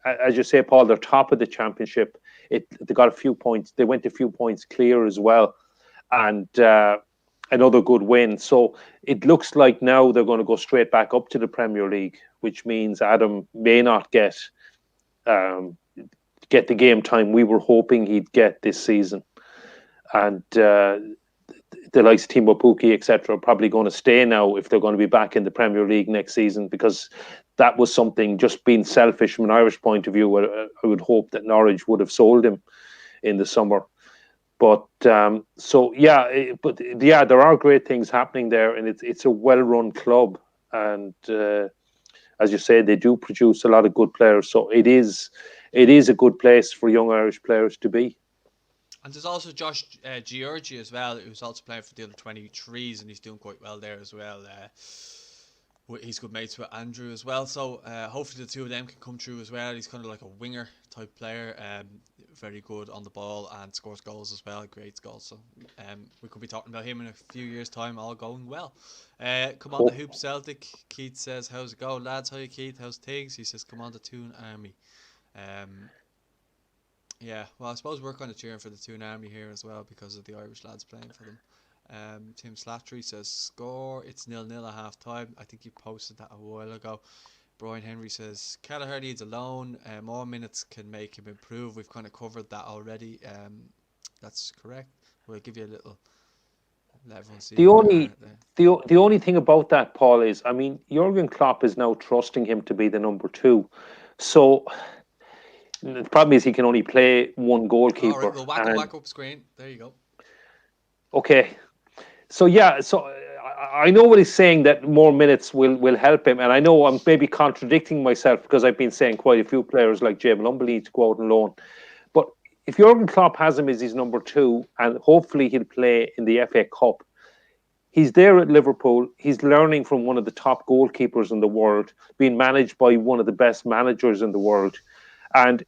as you say, Paul, they're top of the championship. They got a few points. They went a few points clear as well, and another good win. So it looks like now they're going to go straight back up to the Premier League, which means Adam may not um, get the game time we were hoping he'd get this season. And the likes of Timo Pukki, etc., are probably going to stay now if they're going to be back in the Premier League next season, because that was something, just being selfish from an Irish point of view, I would hope that Norwich would have sold him in the summer. But but yeah, there are great things happening there, and it's a well-run club, and as you say, they do produce a lot of good players. So it is a good place for young Irish players to be. And there's also Josh Georgie as well, who's also playing for the under 23s, and he's doing quite well there as well. He's good mates with Andrew as well, so hopefully the two of them can come through as well. He's kind of like a winger type player, very good on the ball and scores goals as well, great goals. So we could be talking about him in a few years' time, all going well. Come on, the Hoop Celtic. Keith says, "How's it going, lads? How you, Keith? How's things?" He says, "Come on, the Toon Army." Yeah, well, I suppose we're kind of cheering for the Toon Army here as well because of the Irish lads playing for them. Tim Slattery says, "Score, it's 0-0 at half time." I think you posted that a while ago. Brian Henry says, "Kelleher needs a loan. More minutes can make him improve." We've kind of covered that already. That's correct. We'll give you a little, let everyone see The who you are only there. the only thing about that, Paul, is I mean Jurgen Klopp is now trusting him to be the number two. So the problem is he can only play one All right, goalkeeper. we'll whack him And back up screen. There you go. okay, so yeah, so I know what he's saying, that more minutes will help him, and I know I'm maybe contradicting myself because I've been saying quite a few players like Jay Malumby need to go out on loan. But if Jurgen Klopp has him as his number two, and hopefully he'll play in the FA Cup, he's there at Liverpool. He's learning from one of the top goalkeepers in the world, being managed by one of the best managers in the world, and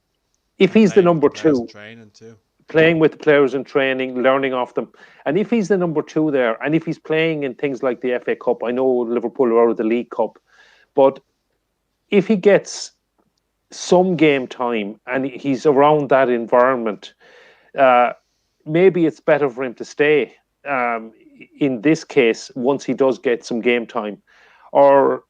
if And he's the playing with number the players in two, training too. playing with the players in training, learning off them. And if he's the number two there, and if he's playing in things like the FA Cup, I know Liverpool are out of the League Cup, but if he gets some game time and he's around that environment, uh, maybe it's better for him to stay. In this case, once he does get some game time, or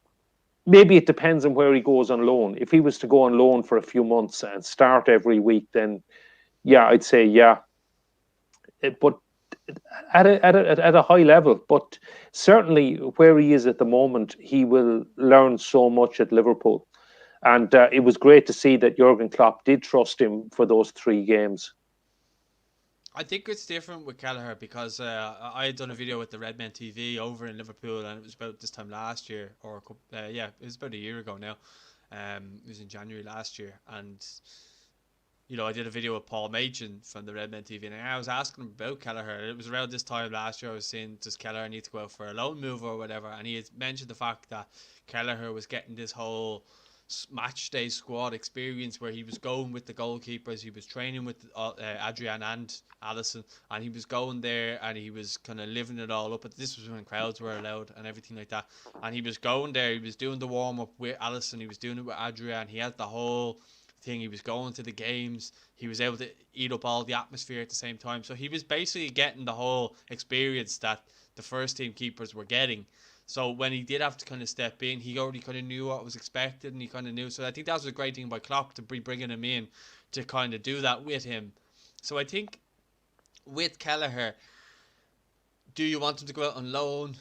maybe it depends on where he goes on loan. If he was to go on loan for a few months and start every week, then yeah, I'd say yeah. But at a high level, but certainly where he is at the moment, he will learn so much at Liverpool. And it was great to see that Jurgen Klopp did trust him for those 3 games. I think it's different with Kelleher because I had done a video with the Redmen TV over in Liverpool, and it was about this time last year, or yeah, it was about a year ago now. It was in January last year, and I did a video with Paul Machin from the Redmen TV, and I was asking him about Kelleher. It was around this time last year. I was saying, does Kelleher need to go out for a loan move or whatever? And he had mentioned the fact that Kelleher was getting this whole match day squad experience where he was going with the goalkeepers, he was training with Adrian and Allison, and he was going there and he was kind of living it all up. But this was when crowds were allowed and everything like that. And he was going there, he was doing the warm up with Allison, he was doing it with Adrian. He had the whole thing. He was going to the games. He was able to eat up all the atmosphere at the same time. So he was basically getting the whole experience that the first team keepers were getting. So when he did have to kind of step in, he already kind of knew what was expected, and he kind of knew. So I think that was a great thing by Klopp to be bringing him in to kind of do that with him. So I think with Kelleher, do you want him to go out on loan?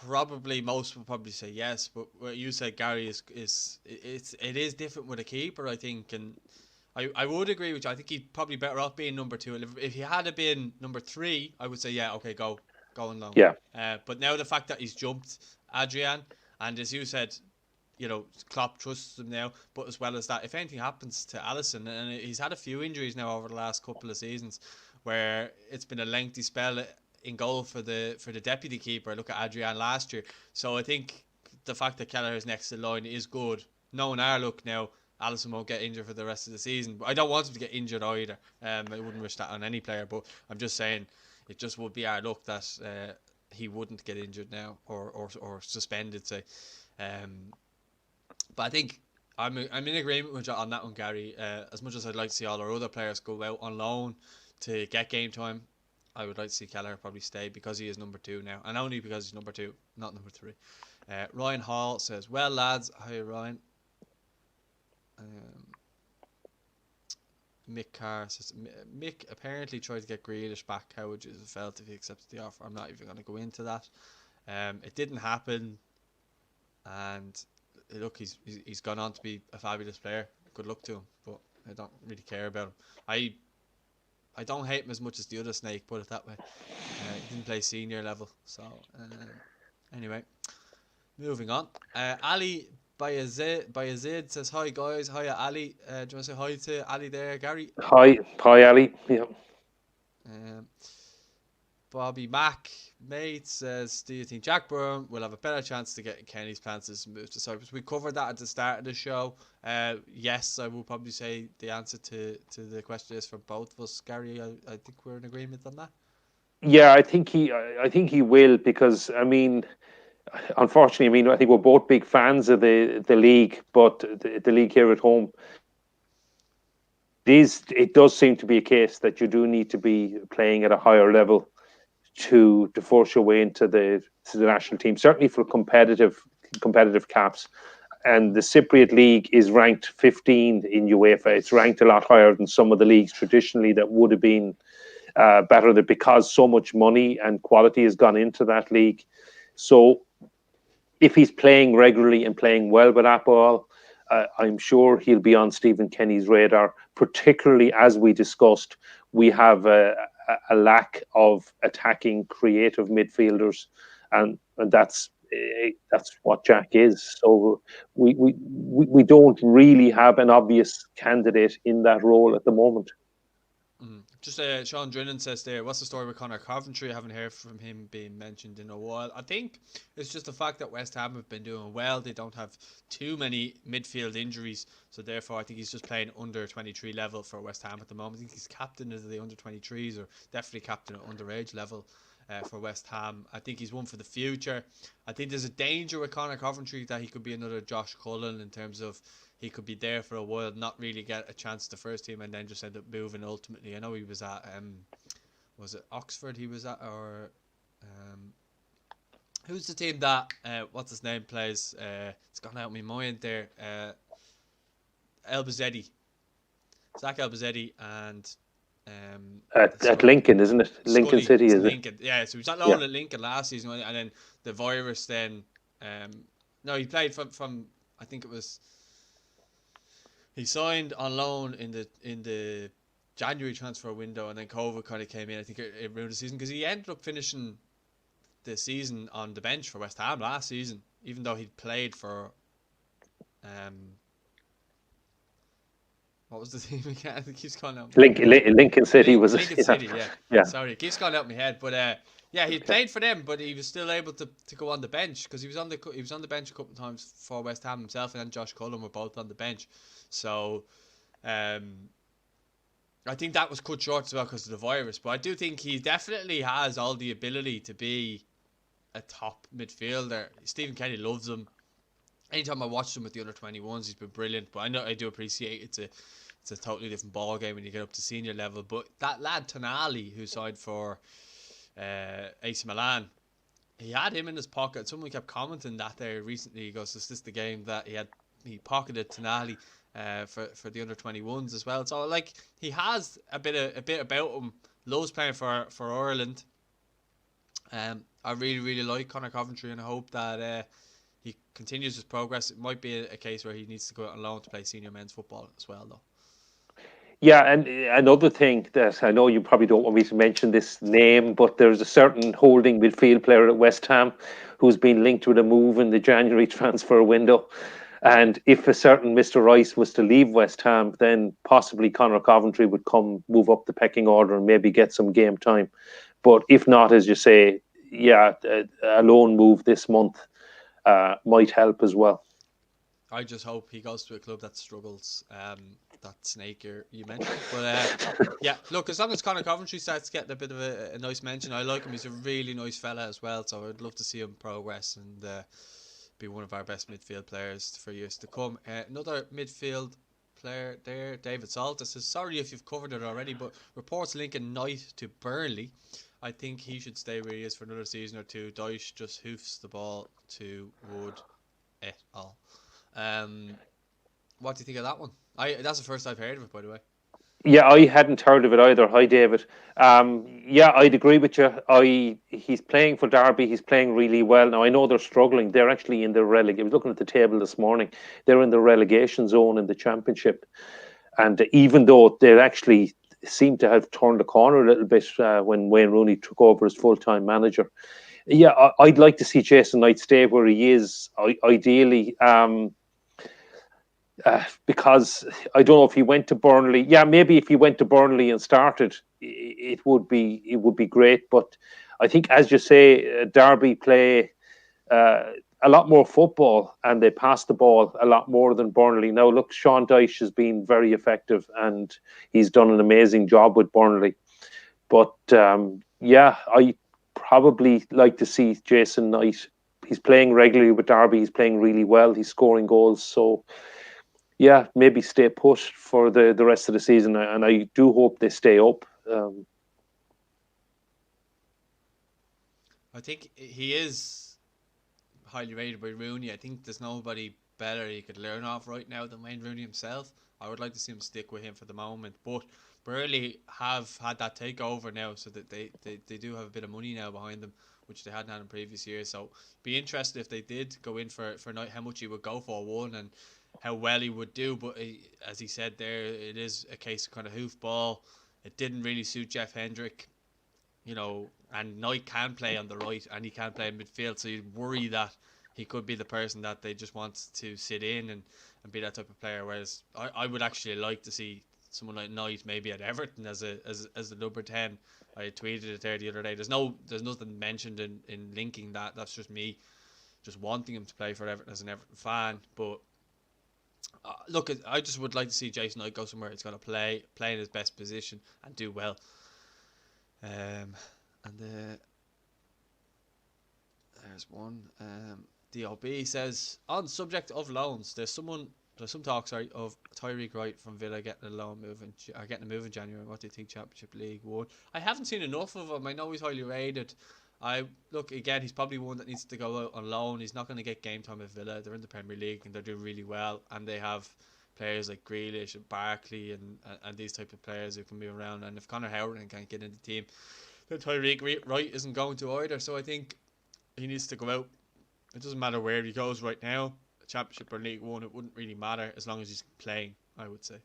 Probably most will probably say yes, but what you said, Gary, it is different with a keeper, I think, and I would agree with you. I think he'd probably better off being number 2. If he had been number 3, I would say yeah, okay, go on loan. Yeah. But now the fact that he's jumped Adrian, and as you said, Klopp trusts him now. But as well as that, if anything happens to Alisson, and he's had a few injuries now over the last couple of seasons, where it's been a lengthy spell in goal for the deputy keeper. Look at Adrian last year. So I think the fact that Kelleher is next to the line is good. Knowing our look now, Alisson won't get injured for the rest of the season. But I don't want him to get injured either. I wouldn't wish that on any player. But I'm just saying, it just would be our luck that he wouldn't get injured now or suspended, say. But I think I'm in agreement with you on that one, Gary. As much as I'd like to see all our other players go out on loan to get game time, I would like to see Kelleher probably stay because he is number 2 now, and only because he's number 2, not number 3. Ryan Hall says, "Well, lads, hi Ryan." Mick Carr says, "Mick apparently tried to get Grealish back. How would you have felt if he accepted the offer?" I'm not even going to go into that. It didn't happen, and look, he's gone on to be a fabulous player. Good luck to him, but I don't really care about him. I don't hate him as much as the other snake, put it that way. He didn't play senior level. So, anyway, moving on. Ali Bayazid says, "Hi guys, hi Ali. Do you want to say hi to Ali there, Gary?" Hi, Ali. Yeah. Bobby Mack, mate, says, "Do you think Jack Byrne will have a better chance to get Kenny's plans to move to Cyprus?" We covered that at the start of the show. Yes, I will probably say the answer to the question is for both of us. Gary, I think we're in agreement on that. Yeah, I think he will, because I mean, unfortunately, I mean, I think we're both big fans of the league, but the league here at home, it does seem to be a case that you do need to be playing at a higher level to force your way into the national team, certainly for competitive caps. And the Cypriot League is ranked 15 in UEFA. It's ranked a lot higher than some of the leagues traditionally that would have been better, that because so much money and quality has gone into that league. So if he's playing regularly and playing well with that ball, I'm sure he'll be on Stephen Kenny's radar, particularly as we discussed. We have a lack of attacking creative midfielders, and that's what Jack is. So we don't really have an obvious candidate in that role at the moment. Just Sean Drinnan says there, "What's the story with Connor Coventry? I haven't heard from him being mentioned in a while." I think it's just the fact that West Ham have been doing well. They don't have too many midfield injuries, so therefore I think he's just playing under 23 level for West Ham at the moment. I think he's captain of the under 23s, or definitely captain at underage level for West Ham. I think he's one for the future. I think there's a danger with Connor Coventry that he could be another Josh Cullen, in terms of he could be there for a while, not really get a chance to first team, and then just end up moving ultimately. I know he was at was it Oxford he was at, or Who's the team that what's his name plays? It's gone out of my mind there. El Bazzetti, Zach El Bazzetti, and At Lincoln, isn't it? Lincoln Scully. City, It's is it? Lincoln. Yeah, so he was on Yeah. loan at Lincoln last season, and then the virus. Then, no, he played from. I think it was. He signed on loan in the January transfer window, and then COVID kind of came in. I think it ruined the season because he ended up finishing the season on the bench for West Ham last season, even though he'd played for. What was the team again? It keeps calling out. Lincoln City was it? Lincoln Yeah. City, yeah. Yeah. Sorry, it keeps calling out my head, but yeah, he Okay. played for them, but he was still able to go on the bench because he was on the bench a couple of times for West Ham himself, and then Josh Cullen were both on the bench. So, I think that was cut short as well because of the virus. But I do think he definitely has all the ability to be a top midfielder. Stephen Kenny loves him. Anytime I watched him with the under-21s, he's been brilliant. But I know I do appreciate it's a totally different ball game when you get up to senior level. But that lad Tonali, who signed for AC Milan, he had him in his pocket. Someone kept commenting that there recently. He goes, "Is this the game that he pocketed Tonali for the under-21s as well?" So like he has a bit about him. Loves playing for Ireland. I really like Conor Coventry, and I hope that he continues his progress. It might be a case where he needs to go out on loan to play senior men's football as well, though. Yeah, and another thing that I know you probably don't want me to mention this name, but there's a certain holding midfield player at West Ham who's been linked with a move in the January transfer window. And if a certain Mr. Rice was to leave West Ham, then possibly Conor Coventry would move up the pecking order and maybe get some game time. But if not, as you say, yeah, a loan move this month might help as well. I just hope he goes to a club that struggles. That snake you mentioned, but yeah, look, as long as Conor Coventry starts getting a bit of a nice mention, I like him. He's a really nice fella as well, so I'd love to see him progress and be one of our best midfield players for years to come. Another midfield player there, David Salter, says, sorry if you've covered it already, but reports linking Knight to Burnley. I think he should stay where he is for another season or two. Dyche just hoofs the ball to Wood et al. What do you think of that one? That's the first I've heard of it, by the way. Yeah, I hadn't heard of it either. Hi, David. Yeah, I'd agree with you. He's playing for Derby. He's playing really well. Now I know they're struggling. They're actually in the relegation. I was looking at the table this morning. They're in the relegation zone in the Championship, and even though they actually seem to have turned the corner a little bit when Wayne Rooney took over as full-time manager, yeah, I'd like to see Jason Knight stay where he is. Ideally. Because I don't know if he went to Burnley. Yeah, maybe if he went to Burnley and started, it would be great. But I think, as you say, Derby play a lot more football and they pass the ball a lot more than Burnley. Now, look, Sean Dyche has been very effective and he's done an amazing job with Burnley. But yeah, I probably like to see Jason Knight. He's playing regularly with Derby. He's playing really well. He's scoring goals. So yeah, maybe stay put for the rest of the season, and I do hope they stay up. I think he is highly rated by Rooney. I think there's nobody better he could learn off right now than Wayne Rooney himself. I would like to see him stick with him for the moment, but Burnley have had that takeover now, so that they do have a bit of money now behind them, which they hadn't had in previous years. So be interested if they did go in for Knight, how much he would go for one and how well he would do. But as he said there, it is a case of kind of hoof ball. It didn't really suit Jeff Hendrick, and Knight can play on the right and he can play in midfield, so you'd worry that he could be the person that they just want to sit in and be that type of player. Whereas I would actually like to see someone like Knight maybe at Everton as the number 10. I tweeted it there the other day. There's nothing mentioned in linking that. That's just me just wanting him to play for Everton as an Everton fan. But look, I just would like to see Jason Knight go somewhere he's going to play in his best position and do well. And there's one. DLB says, on subject of loans, there's some talk, of Tyreek Wright from Villa getting a move in January. What do you think Championship League would? I haven't seen enough of him. I know he's highly rated. Look again. He's probably one that needs to go out on loan. He's not going to get game time at Villa. They're in the Premier League and they're doing really well, and they have players like Grealish and Barkley and these type of players who can be around. And if Conor Howard can't get in the team, then Tyreek Wright isn't going to either. So I think he needs to go out. It doesn't matter where he goes right now, Championship or League One. It wouldn't really matter as long as he's playing, I would say.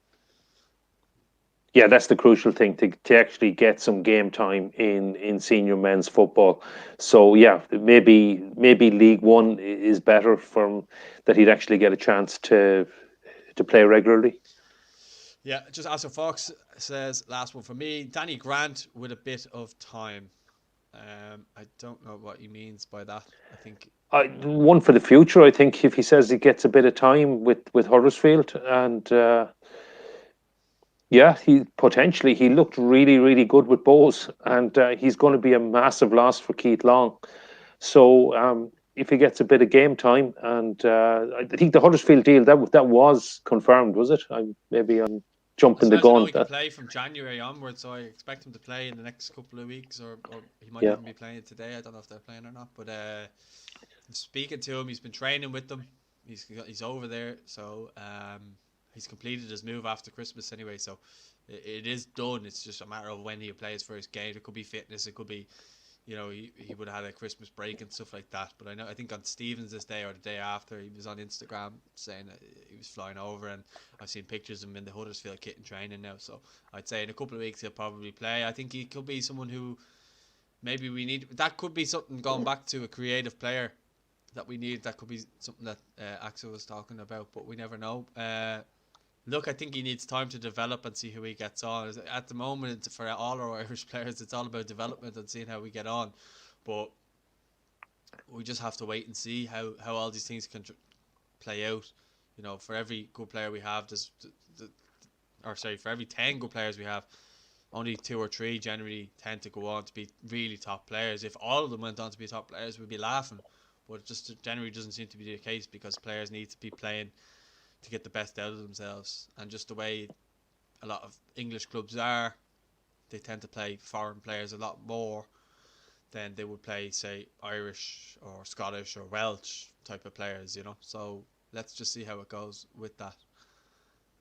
Yeah, that's the crucial thing, to actually get some game time in senior men's football. So yeah, maybe League One is better from that. He'd actually get a chance to play regularly. Yeah, just Asher Fox says, last one for me, Danny Grant with a bit of time. I don't know what he means by that. I think one for the future. I think if he says he gets a bit of time with Huddersfield, and yeah, he looked really, really good with Bowes, and he's going to be a massive loss for Keith Long. So if he gets a bit of game time, and I think the Huddersfield deal that was confirmed, was it? I'm jumping the gun. He can play from January onwards, so I expect him to play in the next couple of weeks, or he might even be playing today. I don't know if they're playing or not, but speaking to him, he's been training with them. He's over there, so he's completed his move after Christmas anyway, so it is done. It's just a matter of when he plays for his game. It could be fitness, it could be, he would have had a Christmas break and stuff like that. But I think on Stevens this day or the day after, he was on Instagram saying that he was flying over, and I've seen pictures of him in the Huddersfield kit and training now. So I'd say in a couple of weeks he'll probably play. I think he could be someone who maybe we need. That could be something going back to a creative player that we need. That could be something that Axel was talking about, but we never know. Look, I think he needs time to develop and see who he gets on. At the moment, for all our Irish players, it's all about development and seeing how we get on. But we just have to wait and see how all these things can play out. For every good player we have, for every 10 good players we have, only 2 or 3 generally tend to go on to be really top players. If all of them went on to be top players, we'd be laughing. But it just generally doesn't seem to be the case, because players need to be playing to get the best out of themselves. And just the way a lot of English clubs are, they tend to play foreign players a lot more than they would play, say, Irish or Scottish or Welsh type of players, So let's just see how it goes with that.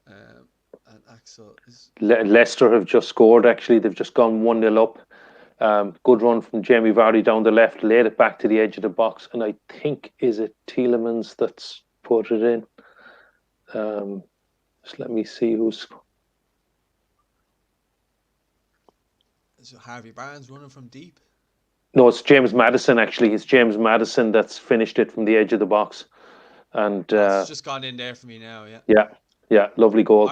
And Axel is... Leicester have just scored, actually. They've just gone 1-0 up. Good run from Jamie Vardy down the left, laid it back to the edge of the box, and I think, is it Tielemans that's put it in? Just let me see who's... Is it Harvey Barnes running from deep? No, it's James Maddison, actually. It's James Maddison that's finished it from the edge of the box. And it's just gone in there for me now, Yeah, lovely goal.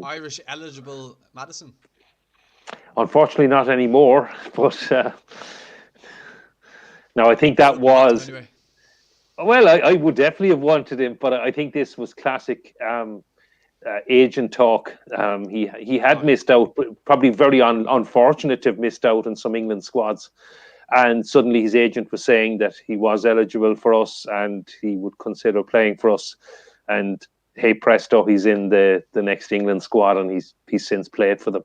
Irish eligible Maddison? Unfortunately not anymore, but no, I think that was... Anyway. Well, I would definitely have wanted him, but I think this was classic agent talk. He had missed out, probably very unfortunate to have missed out on some England squads. And suddenly his agent was saying that he was eligible for us and he would consider playing for us. And hey presto, he's in the next England squad, and he's since played for them.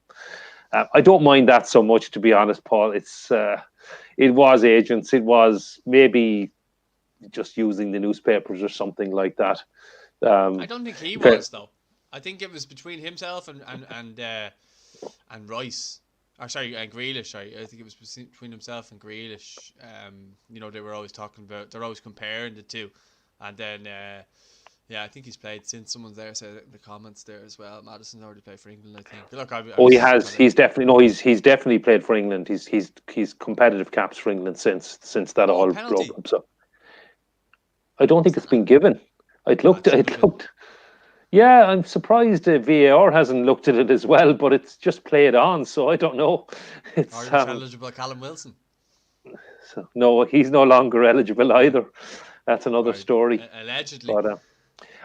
I don't mind that so much, to be honest, Paul. It was agents. It was maybe just using the newspapers or something like that. I don't think he was, though. I think it was between himself and Rice. And Grealish. Sorry, I think it was between himself and Grealish. They were always talking about. They're always comparing the two, and then I think he's played since. Someone's there said in the comments there as well. Maddison's already played for England, I think. Look, he has. He's definitely played for England. He's competitive caps for England since that all broke up. So I don't think it's been given. It looked. Yeah, I'm surprised VAR hasn't looked at it as well, but it's just played on, so I don't know. It's Irish eligible Callum Wilson. So, no, he's no longer eligible either. That's another story. Allegedly. But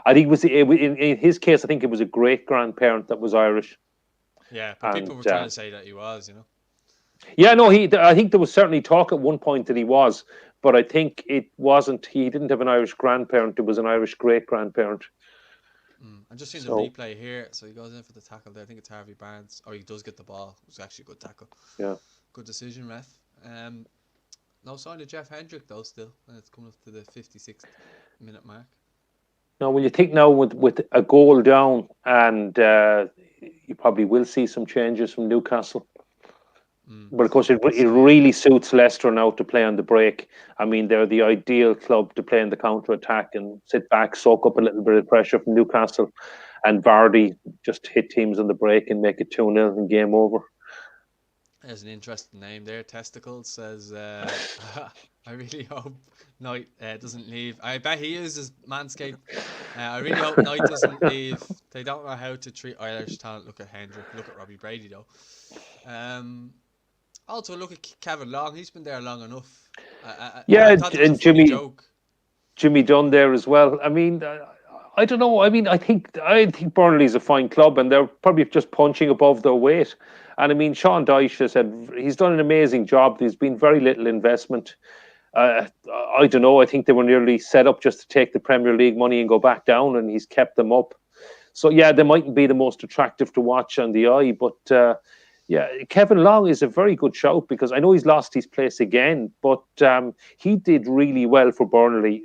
I think it was in his case. I think it was a great grandparent that was Irish. Yeah, but people were trying to say that he was, Yeah, no, I think there was certainly talk at one point that he was, but I think it wasn't. He didn't have an Irish grandparent. It was an Irish great grandparent. I'm just seeing the replay here. So he goes in for the tackle there. I think it's Harvey Barnes. Or he does get the ball. It was actually a good tackle. Yeah. Good decision, ref. No sign of Jeff Hendrick though. Still, and it's coming up to the 56th minute mark. Now, when you think now with a goal down, and you probably will see some changes from Newcastle. But of course, it really suits Leicester now to play on the break. I mean, they're the ideal club to play in the counter attack and sit back, soak up a little bit of pressure from Newcastle, and Vardy just hit teams on the break and make it 2-0 and game over. There's an interesting name there. Testicles says, I really hope Knight doesn't leave. I bet he uses Manscaped. I really hope Knight doesn't leave. They don't know how to treat Irish talent. Look at Hendrick. Look at Robbie Brady, though. Also, look at Kevin Long. He's been there long enough. Yeah, I thought it was a and funny joke. Jimmy Dunn there as well. I mean, I don't know. I mean, I think Burnley's a fine club, and they're probably just punching above their weight. And I mean, Sean Dyche has said he's done an amazing job. There's been very little investment. I don't know. I think they were nearly set up just to take the Premier League money and go back down, and he's kept them up. So yeah, they mightn't be the most attractive to watch on the eye, but yeah, Kevin Long is a very good shout because I know he's lost his place again, but he did really well for Burnley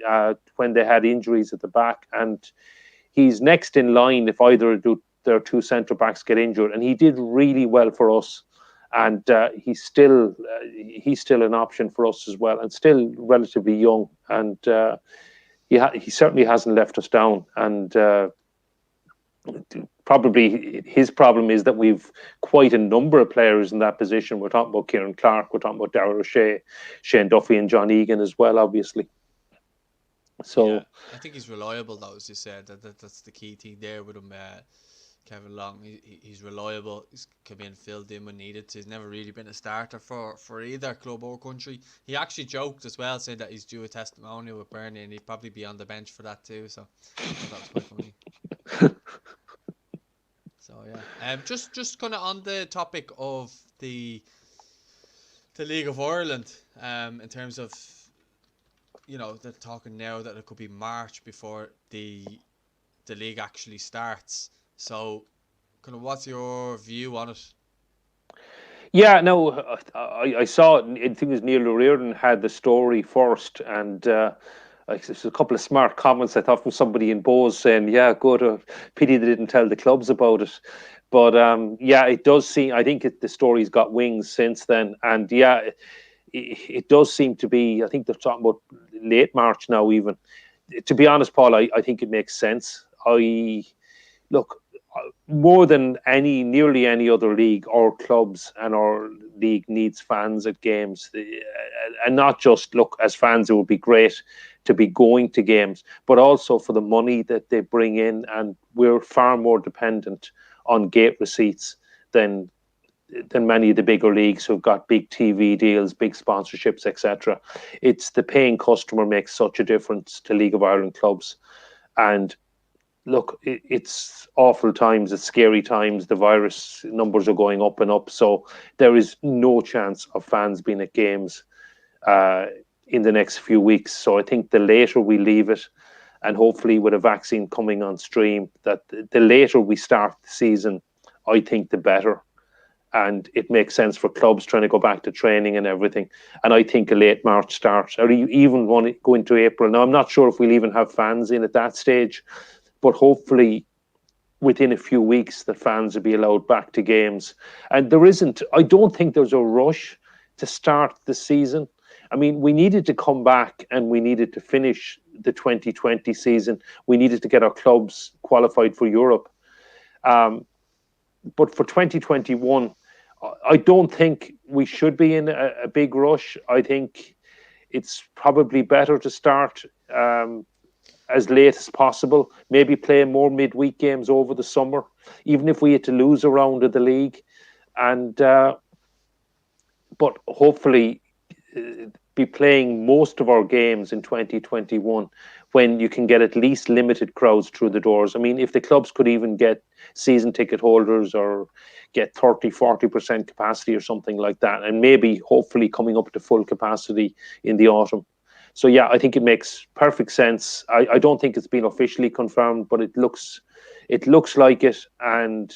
when they had injuries at the back, and he's next in line if either of their two centre backs get injured, and he did really well for us, and he's still an option for us as well, and still relatively young, and he certainly hasn't left us down, and. Probably his problem is that we've quite a number of players in that position. We're talking about Kieran Clark, we're talking about Darrell O'Shea, Shane Duffy and John Egan as well, obviously. So yeah, I think he's reliable though, as you said. That's the key thing there with him. Kevin Long, he's reliable. He's come in, filled in when needed. He's never really been a starter for either club or country. He actually joked as well, saying that he's due a testimonial with Byrne, and he'd probably be on the bench for that too. So I thought that was quite funny. So yeah, just kind of on the topic of the League of Ireland, in terms of, you know, they're talking now that it could be March before the league actually starts. So, kind of, what's your view on it? yeah, no, I saw it. I think it was Neil O'Riordan had the story first, and there's a couple of smart comments I thought from somebody in Bowes saying, "Yeah, good, pity they didn't tell the clubs about it." But yeah, it does seem. I think the story's got wings since then, and yeah, it does seem to be. I think they're talking about late March now. Even to be honest, Paul, I think it makes sense. Look, more than nearly any other league, our clubs and our league needs fans at games, and not just look as fans. It would be great to be going to games, but also for the money that they bring in, and we're far more dependent on gate receipts than many of the bigger leagues who've got big TV deals, big sponsorships, etc. It's the paying customer makes such a difference to League of Ireland clubs, and look, it's awful times, it's scary times. The virus numbers are going up and up, so there is no chance of fans being at games in the next few weeks. So I think the later we leave it, and hopefully with a vaccine coming on stream, that the later we start the season, I think the better. And it makes sense for clubs trying to go back to training and everything. And I think a late March start, or even want to go into April. Now, I'm not sure if we'll even have fans in at that stage, but hopefully within a few weeks the fans will be allowed back to games. And I don't think there's a rush to start the season. I mean, we needed to come back and we needed to finish the 2020 season. We needed to get our clubs qualified for Europe. But for 2021, I don't think we should be in a big rush. I think it's probably better to start as late as possible, maybe play more midweek games over the summer, even if we had to lose a round of the league. And but hopefully be playing most of our games in 2021 when you can get at least limited crowds through the doors. I mean, if the clubs could even get season ticket holders or get 30-40% capacity or something like that, and maybe hopefully coming up to full capacity in the autumn. So yeah, I think it makes perfect sense. I don't think it's been officially confirmed, but it looks like it, and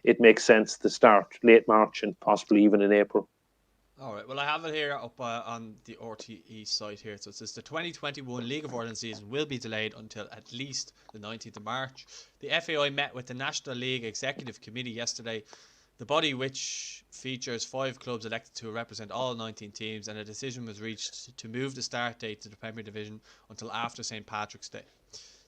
it makes sense to start late March and possibly even in April. All right. Well, I have it here up on the RTE site here. So it says the 2021 League of Ireland season will be delayed until at least the 19th of March. The FAI met with the National League Executive Committee yesterday, the body which features 5 clubs elected to represent all 19 teams, and a decision was reached to move the start date to the Premier Division until after St Patrick's Day.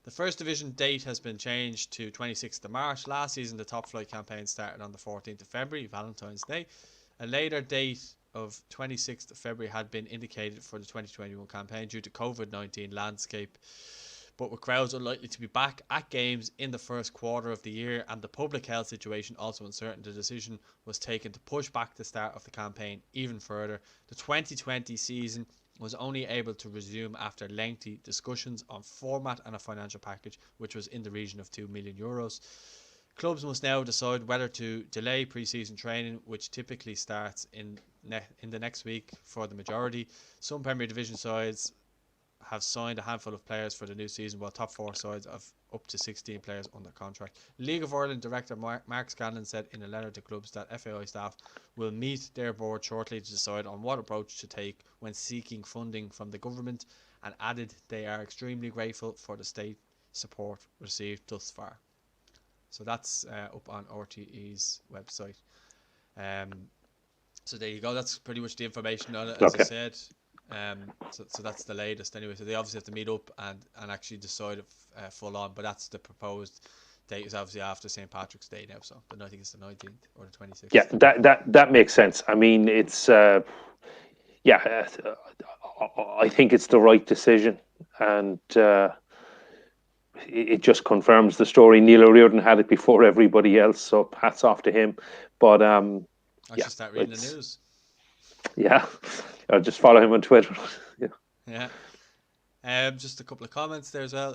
The First Division date has been changed to 26th of March. Last season, the top flight campaign started on the 14th of February, Valentine's Day. A later date of 26th of February had been indicated for the 2021 campaign due to COVID-19 landscape, but with crowds unlikely to be back at games in the first quarter of the year and the public health situation also uncertain, the decision was taken to push back the start of the campaign even further. The 2020 season was only able to resume after lengthy discussions on format and a financial package which was in the region of €2 million. Clubs must now decide whether to delay pre-season training, which typically starts in the next week for the majority. Some Premier Division sides have signed a handful of players for the new season, while top 4 sides have up to 16 players under contract. League of Ireland director Mark Scanlon said in a letter to clubs that FAI staff will meet their board shortly to decide on what approach to take when seeking funding from the government, and added they are extremely grateful for the state support received thus far. So that's up on RTE's website. So there you go. That's pretty much the information on it, as I said. So that's the latest anyway. So they obviously have to meet up and actually decide full on. But that's the proposed date is obviously after St. Patrick's Day now. So I think it's the 19th or the 26th. Yeah, that makes sense. I mean, it's I think it's the right decision, and it just confirms the story. Neil O'Riordan had it before everybody else, so hats off to him. But I should start reading the news. Yeah, or just follow him on Twitter. Yeah. Just a couple of comments there as well.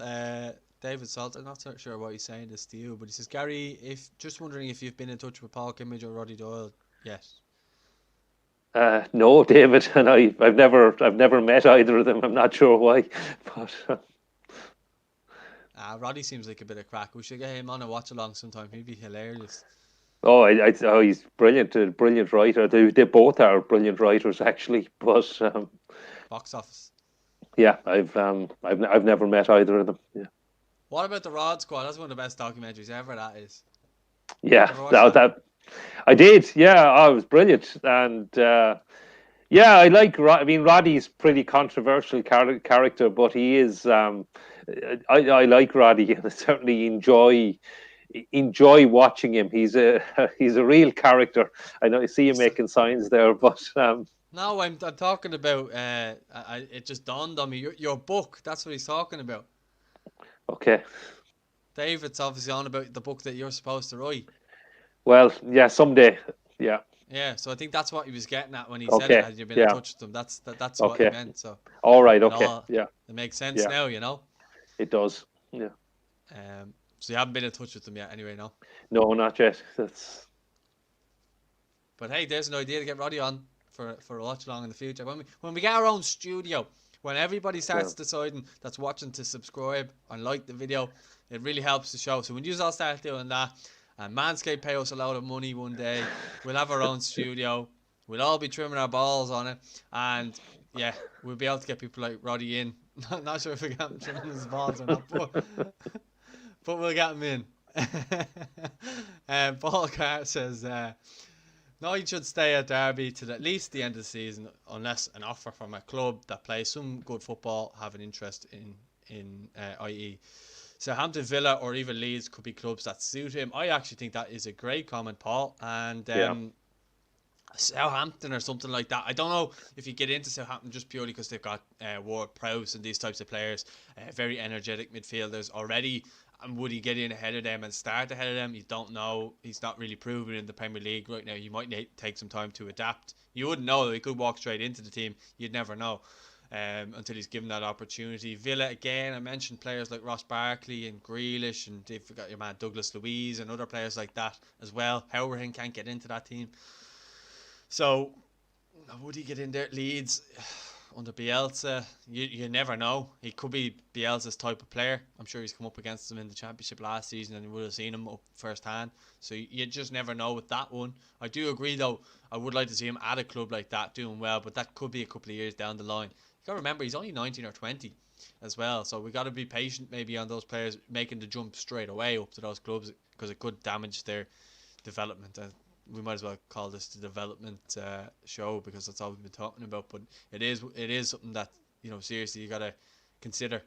David Salt, I'm not so sure what he's saying this to you, but he says, Gary, just wondering if you've been in touch with Paul Kimmage or Roddy Doyle yet. No, David, and I've never met either of them. I'm not sure why, but. Roddy seems like a bit of crack. We should get him on a watch along sometime. He'd be hilarious. Oh, he's brilliant, a brilliant writer. They both are brilliant writers, actually. But box office. Yeah, I've never met either of them. Yeah. What about the Rod Squad? That's one of the best documentaries ever. That is. Yeah, that I did. Yeah, it was brilliant, and yeah, I like. I mean, Roddy's pretty controversial character, but he is. I like Roddy, and I certainly enjoy watching him. He's a real character. I know I see you making signs there, but no, I'm talking about. It just dawned on me. Your book. That's what he's talking about. Okay. David's obviously on about the book that you're supposed to write. Well, yeah, someday. Yeah. Yeah, so I think that's what he was getting at when he said it. Had you been in touch with them? That's what he meant. So. All right. Okay. Yeah. It makes sense now, you know. It does. Yeah. So you haven't been in touch with them yet, anyway, no? No, not yet. But hey, there's an idea to get Roddy on for a watch along in the future. When we get our own studio, when everybody starts deciding that's watching to subscribe and like the video, it really helps the show. So when you all start doing that, and Manscaped pay us a lot of money one day, we'll have our own studio. We'll all be trimming our balls on it, and yeah, we'll be able to get people like Roddy in. Not sure if we get him trimming his balls or not, but we'll get him in. Paul Carr says, Knight should stay at Derby till at least the end of the season, unless an offer from a club that plays some good football have an interest in i.e. Southampton, Villa, or even Leeds could be clubs that suit him. I actually think that is a great comment, Paul. And Southampton or something like that. I don't know if you get into Southampton just purely because they've got Ward Prowse and these types of players, very energetic midfielders already. And would he get in ahead of them and start ahead of them? You don't know. He's not really proven in the Premier League right now. You might take some time to adapt. You wouldn't know. He could walk straight into the team. You'd never know. Until he's given that opportunity. Villa, again, I mentioned players like Ross Barkley and Grealish, and they've got your man Douglas Luiz and other players like that as well. Howerton can't get into that team. So, would he get in there? Leeds, under Bielsa, you never know. He could be Bielsa's type of player. I'm sure he's come up against him in the Championship last season and you would have seen him up firsthand. So you just never know with that one. I do agree, though, I would like to see him at a club like that doing well, but that could be a couple of years down the line. You got to remember, he's only 19 or 20 as well. So we got to be patient maybe on those players making the jump straight away up to those clubs because it could damage their development. And we might as well call this the development show because that's all we've been talking about. But it is something that, seriously, you got to consider.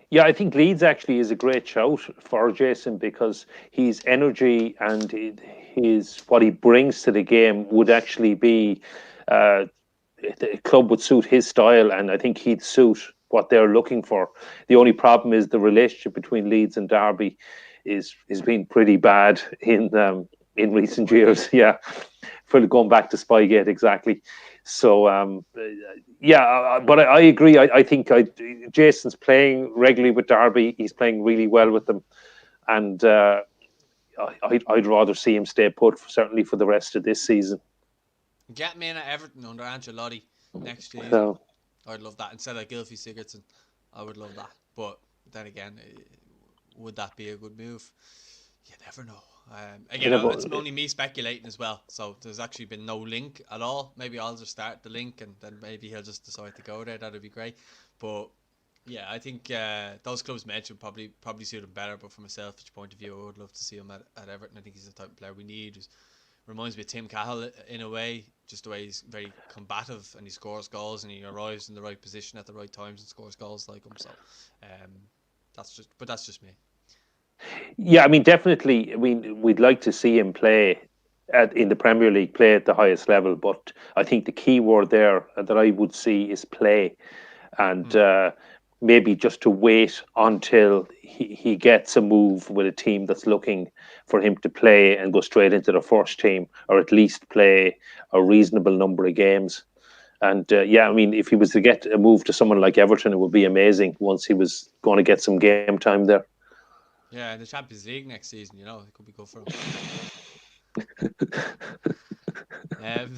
Yeah, I think Leeds actually is a great shout for Jason because his energy and his what he brings to the game would actually be the club would suit his style, and I think he'd suit what they're looking for. The only problem is the relationship between Leeds and Derby is been pretty bad in recent years. Yeah, for going back to Spygate exactly. So but I agree. I think Jason's playing regularly with Derby. He's playing really well with them, and I'd rather see him stay put certainly for the rest of this season. Get me in at Everton under Ancelotti next season. So, I'd love that instead of Gylfi Sigurdsson. I would love that, but then again, would that be a good move? You never know. It's only me speculating as well. So there's actually been no link at all. Maybe I'll just start the link and then maybe he'll just decide to go there. That'd be great. But yeah, I think those clubs mentioned probably suit him better. But from a selfish point of view, I would love to see him at Everton. I think he's the type of player we need. Reminds me of Tim Cahill in a way, just the way he's very combative and he scores goals and he arrives in the right position at the right times and scores goals like him. So that's just me. Yeah, I mean, definitely. I mean, we'd like to see him play in the Premier League, play at the highest level. But I think the key word there that I would see is play, and maybe just to wait until he gets a move with a team that's looking for him to play and go straight into the first team, or at least play a reasonable number of games. And I mean, if he was to get a move to someone like Everton, it would be amazing once he was going to get some game time there. Yeah, in the Champions League next season, it could be good for him.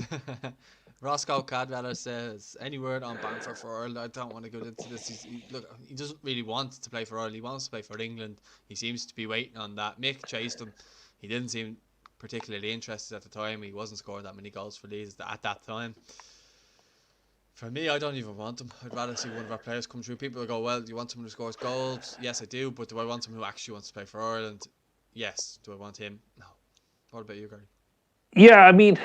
Roscoe Cadwallader says, any word on Bamford for Ireland? I don't want to go into this. He doesn't really want to play for Ireland. He wants to play for England. He seems to be waiting on that. Mick chased him. He didn't seem particularly interested at the time. He wasn't scoring that many goals for Leeds at that time. For me, I don't even want him. I'd rather see one of our players come through. People will go, well, do you want someone who scores goals? Yes, I do. But do I want someone who actually wants to play for Ireland? Yes. Do I want him? No. What about you, Gary? Yeah, I mean,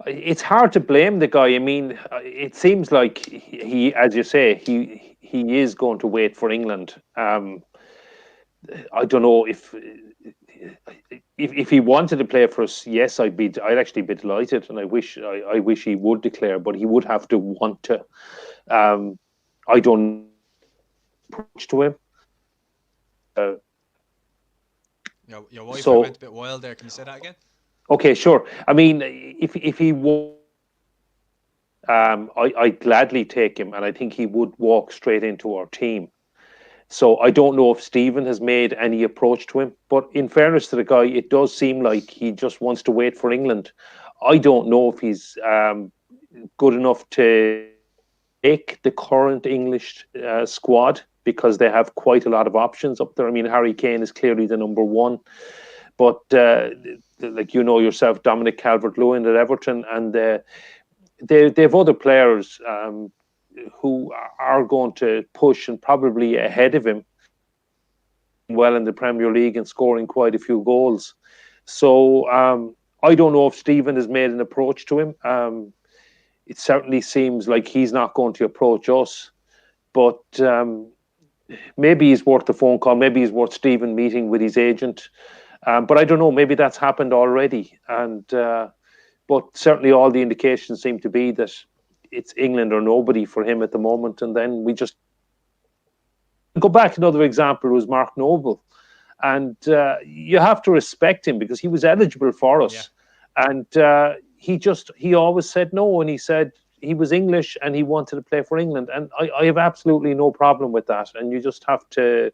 it's hard to blame the guy. I mean, it seems like he, as you say, he is going to wait for England. I don't know if he wanted to play for us. Yes, I'd actually be delighted, and I wish he would declare, but he would have to want to. I don't approach to him. Your wife went a bit wild there. Can you say that again? Okay, sure. I mean, if he would, I'd gladly take him, and I think he would walk straight into our team. So I don't know if Stephen has made any approach to him, but in fairness to the guy, it does seem like he just wants to wait for England. I don't know if he's good enough to make the current English squad because they have quite a lot of options up there. I mean, Harry Kane is clearly the number one, but like yourself, Dominic Calvert-Lewin at Everton, and they have other players who are going to push and probably ahead of him well in the Premier League and scoring quite a few goals. So I don't know if Stephen has made an approach to him. It certainly seems like he's not going to approach us, but maybe he's worth a phone call. Maybe he's worth Stephen meeting with his agent. But I don't know, maybe that's happened already. But certainly all the indications seem to be that it's England or nobody for him at the moment. And then we just go back. Another example was Mark Noble. And you have to respect him because he was eligible for us. Yeah. And he always said no. And he said he was English and he wanted to play for England. And I have absolutely no problem with that. And you just have to...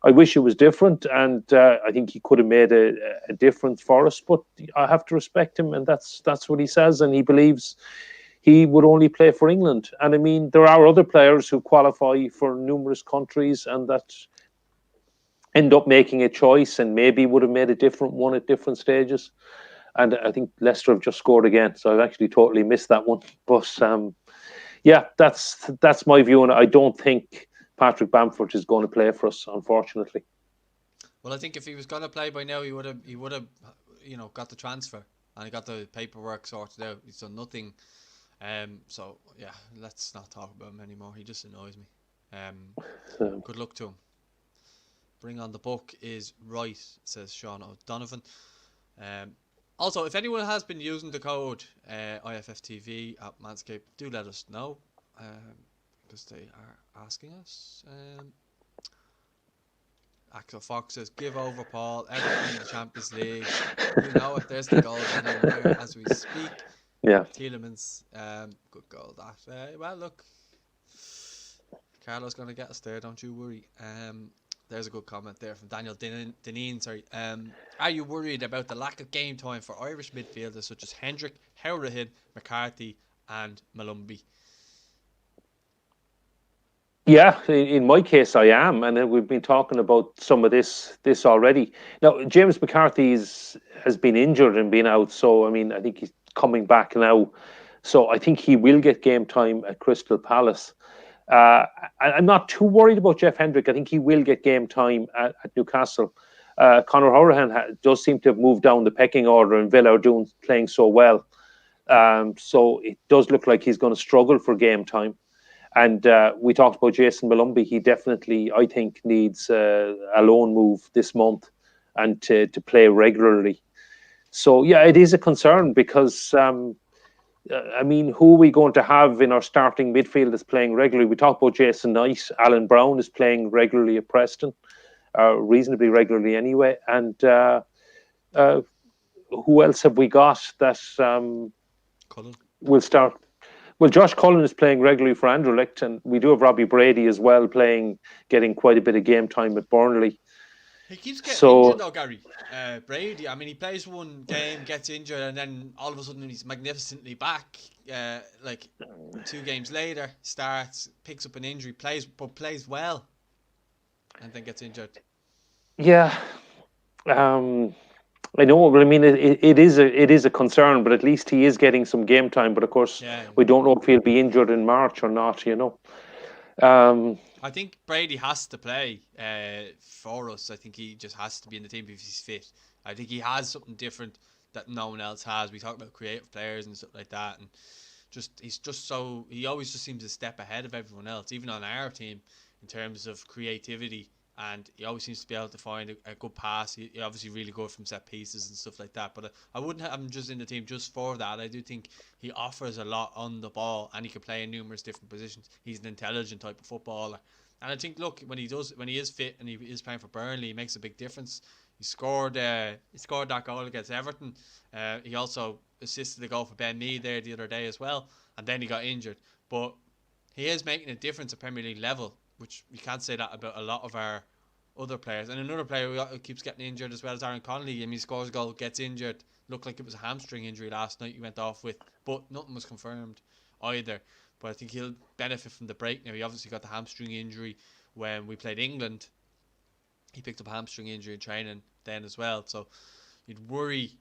I wish it was different, and I think he could have made a difference for us. But I have to respect him, and that's what he says, and he believes he would only play for England. And I mean, there are other players who qualify for numerous countries and that end up making a choice and maybe would have made a different one at different stages. And I think Leicester have just scored again, so I've actually totally missed that one. But yeah, that's my view on it. I don't think Patrick Bamford is going to play for us, unfortunately. Well, I think if he was going to play by now, he would have, got the transfer and he got the paperwork sorted out. He's done nothing. So yeah, let's not talk about him anymore. He just annoys me. Good luck to him. Bring on the book is right, says Sean O'Donovan. Also, if anyone has been using the code IFFTV at Manscaped, do let us know, because they are asking us. Axel Fox says, give over, Paul. Everton in the Champions League. You know it. There's the goal in here as we speak. Yeah. Tielemans, good goal that. Well, look, Carlo's going to get us there, don't you worry. There's a good comment there from Daniel Deneen. Sorry. Are you worried about the lack of game time for Irish midfielders such as Hendrick, Howrahan, McCarthy and Malumby? Yeah, in my case, I am, and we've been talking about some of this already. Now, James McCarthy has been injured and been out, so I mean, I think he's coming back now. So I think he will get game time at Crystal Palace. I'm not too worried about Jeff Hendrick. I think he will get game time at Newcastle. Conor Hourihane does seem to have moved down the pecking order, and Villa are playing so well. So it does look like he's going to struggle for game time. And we talked about Jason Malumby. He definitely, I think, needs a loan move this month and to play regularly. So, yeah, it is a concern because, I mean, who are we going to have in our starting midfield that's playing regularly? We talked about Jason Knight. Alan Brown is playing regularly at Preston, reasonably regularly anyway. And who else have we got that will start? Well, Josh Cullen is playing regularly for Anderlecht, and we do have Robbie Brady as well getting quite a bit of game time at Burnley. He keeps getting injured though, Gary. Brady, I mean, he plays one game, gets injured, and then all of a sudden he's magnificently back. Like 2 games later, starts, picks up an injury, plays well, and then gets injured. Yeah, I know, but I mean, it is a concern. But at least he is getting some game time. But of course, we don't know if he'll be injured in March or not. You know. I think Brady has to play for us. I think he just has to be in the team if he's fit. I think he has something different that no one else has. We talk about creative players and stuff like that, and he always just seems a step ahead of everyone else, even on our team in terms of creativity. And he always seems to be able to find a good pass. He obviously really good from set pieces and stuff like that. But I wouldn't have him just in the team just for that. I do think he offers a lot on the ball, and he can play in numerous different positions. He's an intelligent type of footballer. And I think, look, when he is fit and he is playing for Burnley, he makes a big difference. He scored that goal against Everton. He also assisted the goal for Ben Mee there the other day as well. And then he got injured. But he is making a difference at Premier League level, which you can't say that about a lot of our other players. And another player who keeps getting injured as well as Aaron Connolly. I mean, he scores a goal, gets injured. Looked like it was a hamstring injury last night he went off with, but nothing was confirmed either. But I think he'll benefit from the break now. He obviously got the hamstring injury when we played England. He picked up a hamstring injury in training then as well. So you'd worry.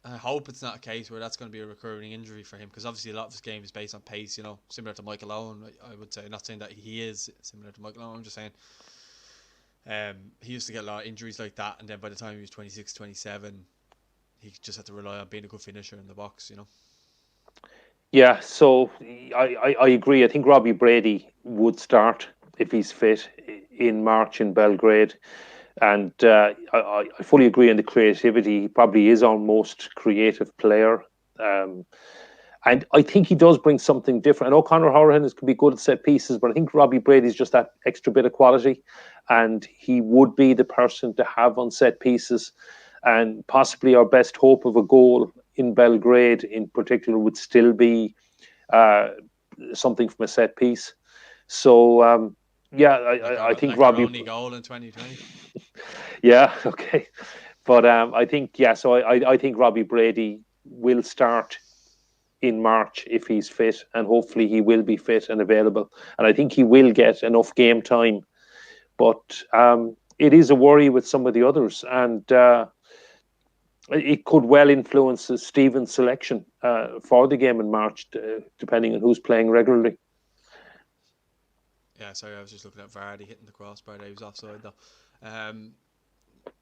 I hope it's not a case where that's going to be a recurring injury for him, because obviously a lot of his game is based on pace, you know, similar to Michael Owen, I would say. Not saying that he is similar to Michael Owen, I'm just saying he used to get a lot of injuries like that, and then by the time he was 26, 27, he just had to rely on being a good finisher in the box, you know. Yeah, so I agree. I think Robbie Brady would start if he's fit in March in Belgrade. And I fully agree on the creativity. He probably is our most creative player. And I think he does bring something different. I know Conor Hourihane can be good at set pieces, but I think Robbie Brady's just that extra bit of quality. And he would be the person to have on set pieces. And possibly our best hope of a goal in Belgrade in particular would still be something from a set piece. So, yeah, I think like Robbie... our only goal in 2020. Yeah, okay. But I think, yeah, so I think Robbie Brady will start in March if he's fit, and hopefully he will be fit and available. And I think he will get enough game time. But it is a worry with some of the others, and it could well influence Stephen's selection for the game in March, depending on who's playing regularly. Yeah, sorry, I was just looking at Vardy hitting the crossbar there. He was offside though.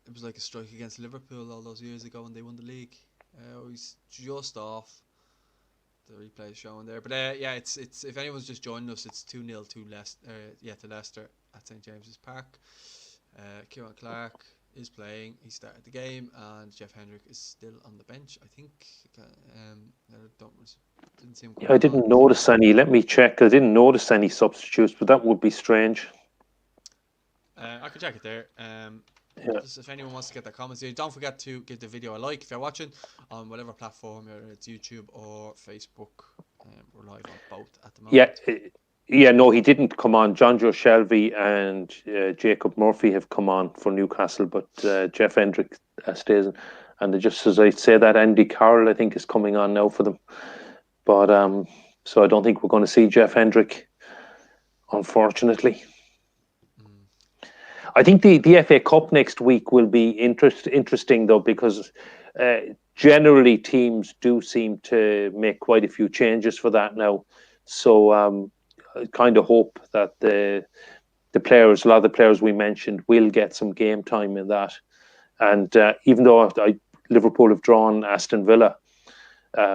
It was like a strike against Liverpool all those years ago when they won the league. He's just off. The replay is showing there, but yeah, it's if anyone's just joining us, it's 2-0 to Leicester at St James's Park. Kieran Clark is playing. He started the game, and Jeff Hendrick is still on the bench. I think. Didn't see him. I didn't notice any. Let me check. I didn't notice any substitutes, but that would be strange. I could check it there. Just if anyone wants to get their comments here, don't forget to give the video a like if you're watching on whatever platform, whether it's YouTube or Facebook. We're live on both at the moment. Yeah, no, he didn't come on. John Joe Shelby and Jacob Murphy have come on for Newcastle, but Jeff Hendrick stays in. And just as I say that, Andy Carroll, I think, is coming on now for them. But so I don't think we're going to see Jeff Hendrick, unfortunately. I think the FA Cup next week will be interesting, though, because generally teams do seem to make quite a few changes for that now. So I kind of hope that the players, a lot of the players we mentioned, will get some game time in that. And even though Liverpool have drawn Aston Villa,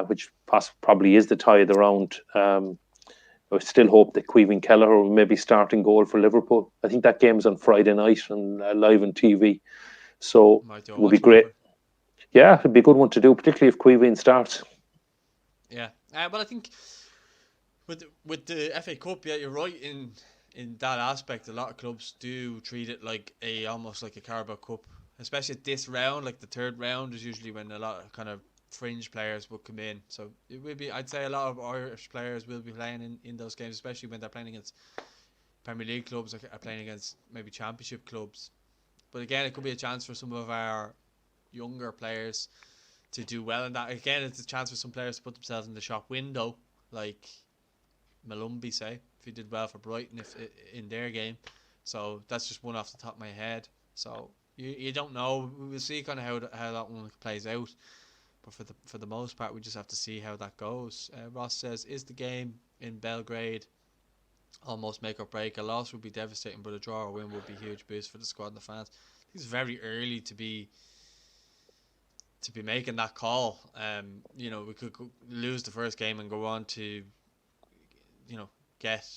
which probably is the tie of the round, I still hope that Kelleher will maybe start in goal for Liverpool. I think that game is on Friday night and live on TV. So it would be great. Yeah, it'd be a good one to do, particularly if Queeveen starts. Yeah, but I think with the FA Cup, yeah, you're right in that aspect. A lot of clubs do treat it like almost like a Carabao Cup, especially at this round. Like the third round is usually when a lot of kind of fringe players will come in. So it will be, I'd say, a lot of Irish players will be playing in those games, especially when they're playing against Premier League clubs or are playing against maybe Championship clubs. But again, it could be a chance for some of our younger players to do well in that. Again, it's a chance for some players to put themselves in the shop window, like Malumby, say, if he did well for Brighton in their game. So that's just one off the top of my head. So you don't know. We'll see kind of how that one plays out. But for the most part, we just have to see how that goes. Ross says, is the game in Belgrade almost make or break? A loss would be devastating, but a draw or win would be a huge boost for the squad and the fans. I think it's very early to be making that call. We could lose the first game and go on to, get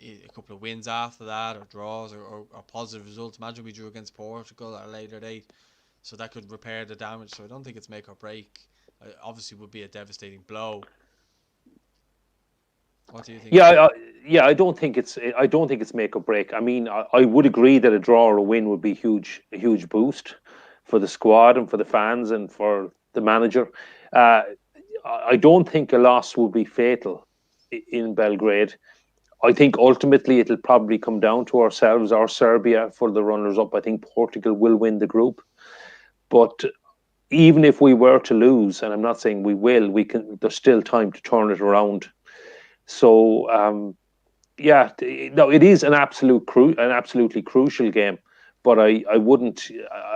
a couple of wins after that, or draws, or positive results. Imagine we drew against Portugal at a later date. So that could repair the damage. So I don't think it's make or break. Obviously, would be a devastating blow. What do you think? I don't think it's make or break. I mean, I would agree that a draw or a win would be a huge boost for the squad and for the fans and for the manager. I don't think a loss will be fatal in Belgrade. I think ultimately it'll probably come down to ourselves or Serbia for the runners-up. I think Portugal will win the group. But even if we were to lose, and I'm not saying we will, there's still time to turn it around. So, it is an absolutely crucial game. But I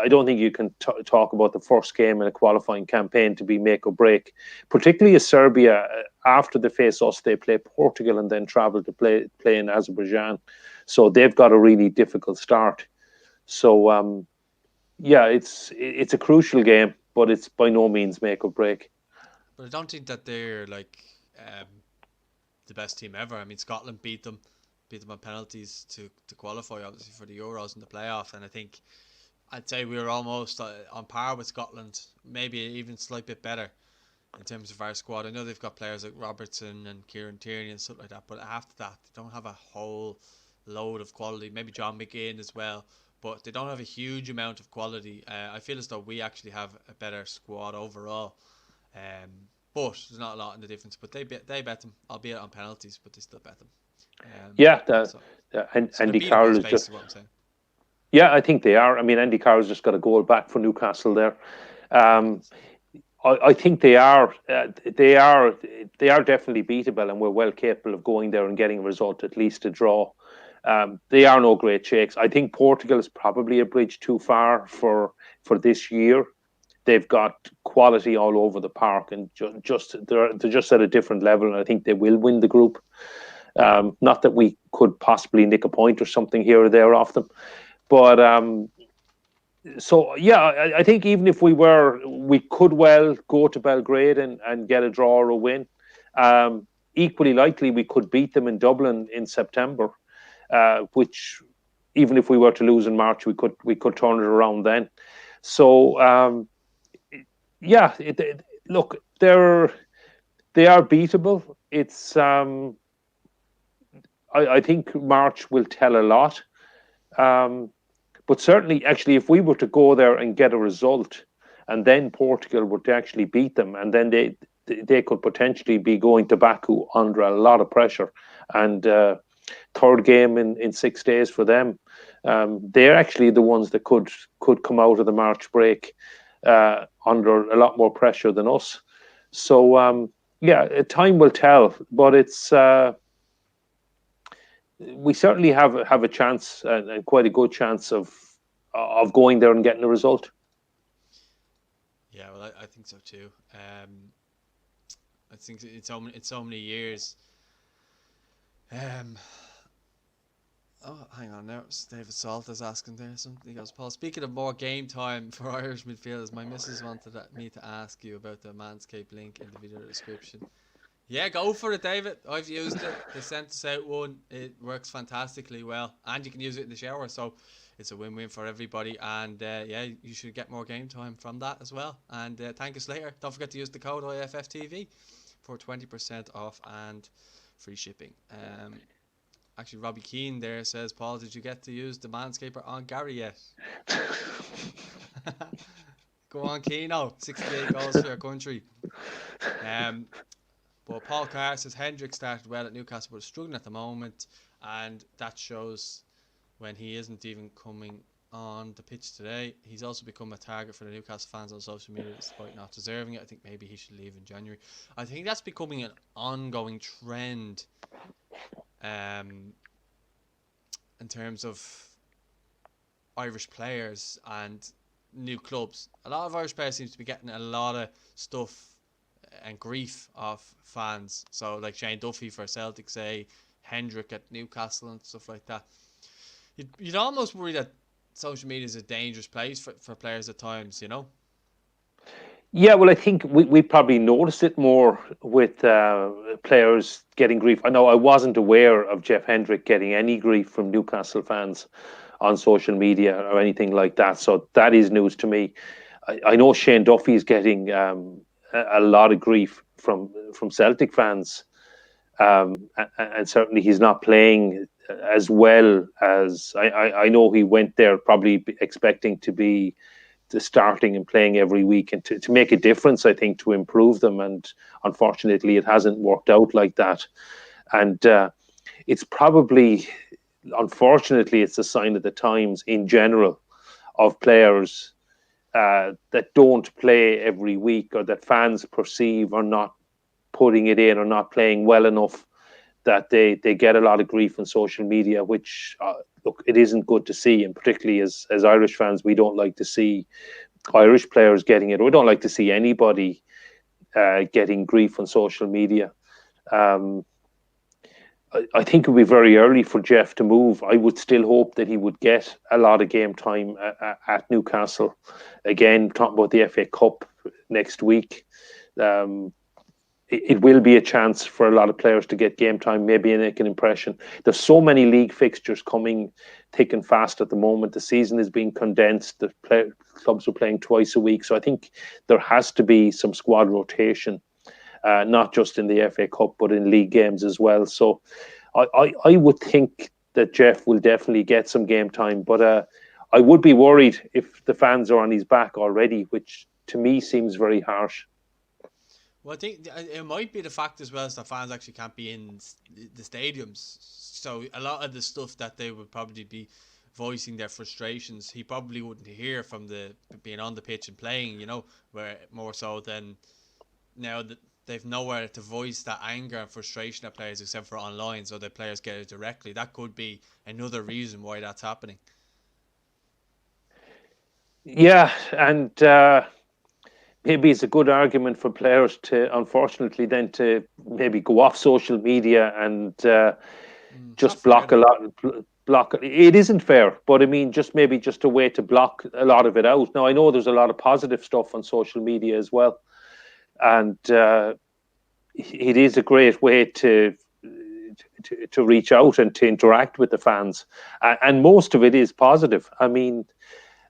don't think you can talk about the first game in a qualifying campaign to be make or break. Particularly as Serbia, after they face us, they play Portugal and then travel to play in Azerbaijan. So they've got a really difficult start. So, it's a crucial game, but it's by no means make or break. But I don't think that they're like the best team ever. I mean, Scotland beat them on penalties to qualify, obviously, for the Euros and the playoff. And I think I'd say we were almost on par with Scotland, maybe even a slight bit better in terms of our squad. I know they've got players like Robertson and Kieran Tierney and stuff like that, but after that, they don't have a whole load of quality. Maybe John McGinn as well. But they don't have a huge amount of quality. I feel as though we actually have a better squad overall. But there's not a lot in the difference. But they bet them, albeit on penalties, but they still bet them. Andy Carroll is just. What I'm saying. Yeah, I think they are. I mean, Andy Carroll's just got a goal back for Newcastle there. I think they are. They are. They are definitely beatable, and we're well capable of going there and getting a result, at least a draw. They are no great shakes. I think Portugal is probably a bridge too far for this year. They've got quality all over the park, and they're just at a different level. And I think they will win the group. Not that we could possibly nick a point or something here or there off them, but so yeah, I think even if we could well go to Belgrade and get a draw or a win. Equally likely, we could beat them in Dublin in September, which even if we were to lose in March, we could turn it around then. So yeah, look, they are beatable. It's I think March will tell a lot. But certainly, actually, if we were to go there and get a result, and then Portugal were to actually beat them, and then they could potentially be going to Baku under a lot of pressure, and third game in 6 days for them. They're actually the ones that could come out of the March break under a lot more pressure than us. So yeah, time will tell, but it's. We certainly have a chance, and quite a good chance of going there and getting a result. Yeah, well, I think so too. I think it's so many years. Oh, hang on now. David Salt is asking there something. He goes, Paul, speaking of more game time for Irish midfielders, my missus wanted me to ask you about the Manscaped link in the video description. Yeah, go for it, David. I've used it. They sent us out one. It works fantastically well, and you can use it in the shower, so it's a win-win for everybody. And yeah, you should get more game time from that as well. And thank us later. Don't forget to use the code IFFTV for 20% off and free shipping. Actually, Robbie Keane there says, Paul, did you get to use the Manscaper on Gary yet? Go on, Keano. 68 goals for your country. But Paul Carr says Hendrick started well at Newcastle but is struggling at the moment, and that shows when he isn't even coming on the pitch today. He's also become a target for the Newcastle fans on social media despite not deserving it. I think maybe he should leave in January. I think that's becoming an ongoing trend in terms of Irish players and new clubs. A lot of Irish players seem to be getting a lot of stuff and grief of fans. So like Shane Duffy for Celtic, say Hendrick at Newcastle and stuff like that. You'd almost worry that social media is a dangerous place for players at times, you know? Yeah, well, I think we probably noticed it more with players getting grief. I know I wasn't aware of Jeff Hendrick getting any grief from Newcastle fans on social media or anything like that. So that is news to me. I know Shane Duffy is getting a lot of grief from Celtic fans, and certainly he's not playing as well as I know he went there probably expecting to be starting and playing every week and to make a difference, I think, to improve them. And unfortunately, it hasn't worked out like that. And it's probably, unfortunately, it's a sign of the times in general of players that don't play every week or that fans perceive are not putting it in or not playing well enough, that they get a lot of grief on social media, which look, it isn't good to see, and particularly as Irish fans, we don't like to see Irish players getting it. We don't like to see anybody getting grief on social media. I think it would be very early for Jeff to move. I would still hope that he would get a lot of game time at Newcastle. Again, talking about the FA Cup next week. It will be a chance for a lot of players to get game time, maybe make an impression. There's so many league fixtures coming thick and fast at the moment. The season is being condensed. The clubs are playing twice a week. So I think there has to be some squad rotation, not just in the FA Cup, but in league games as well. So I would think that Jeff will definitely get some game time. But I would be worried if the fans are on his back already, which to me seems very harsh. Well, I think it might be the fact as well as that fans actually can't be in the stadiums. So a lot of the stuff that they would probably be voicing their frustrations, he probably wouldn't hear from the being on the pitch and playing, where more so than now that they've nowhere to voice that anger and frustration at players except for online, so the players get it directly. That could be another reason why that's happening. Yeah, and maybe it's a good argument for players to, unfortunately, then to maybe go off social media and Not just fair block a though. lot. Block it isn't fair, but I mean, just maybe just a way to block a lot of it out. Now, I know there's a lot of positive stuff on social media as well, and it is a great way to reach out and to interact with the fans, and most of it is positive. I mean,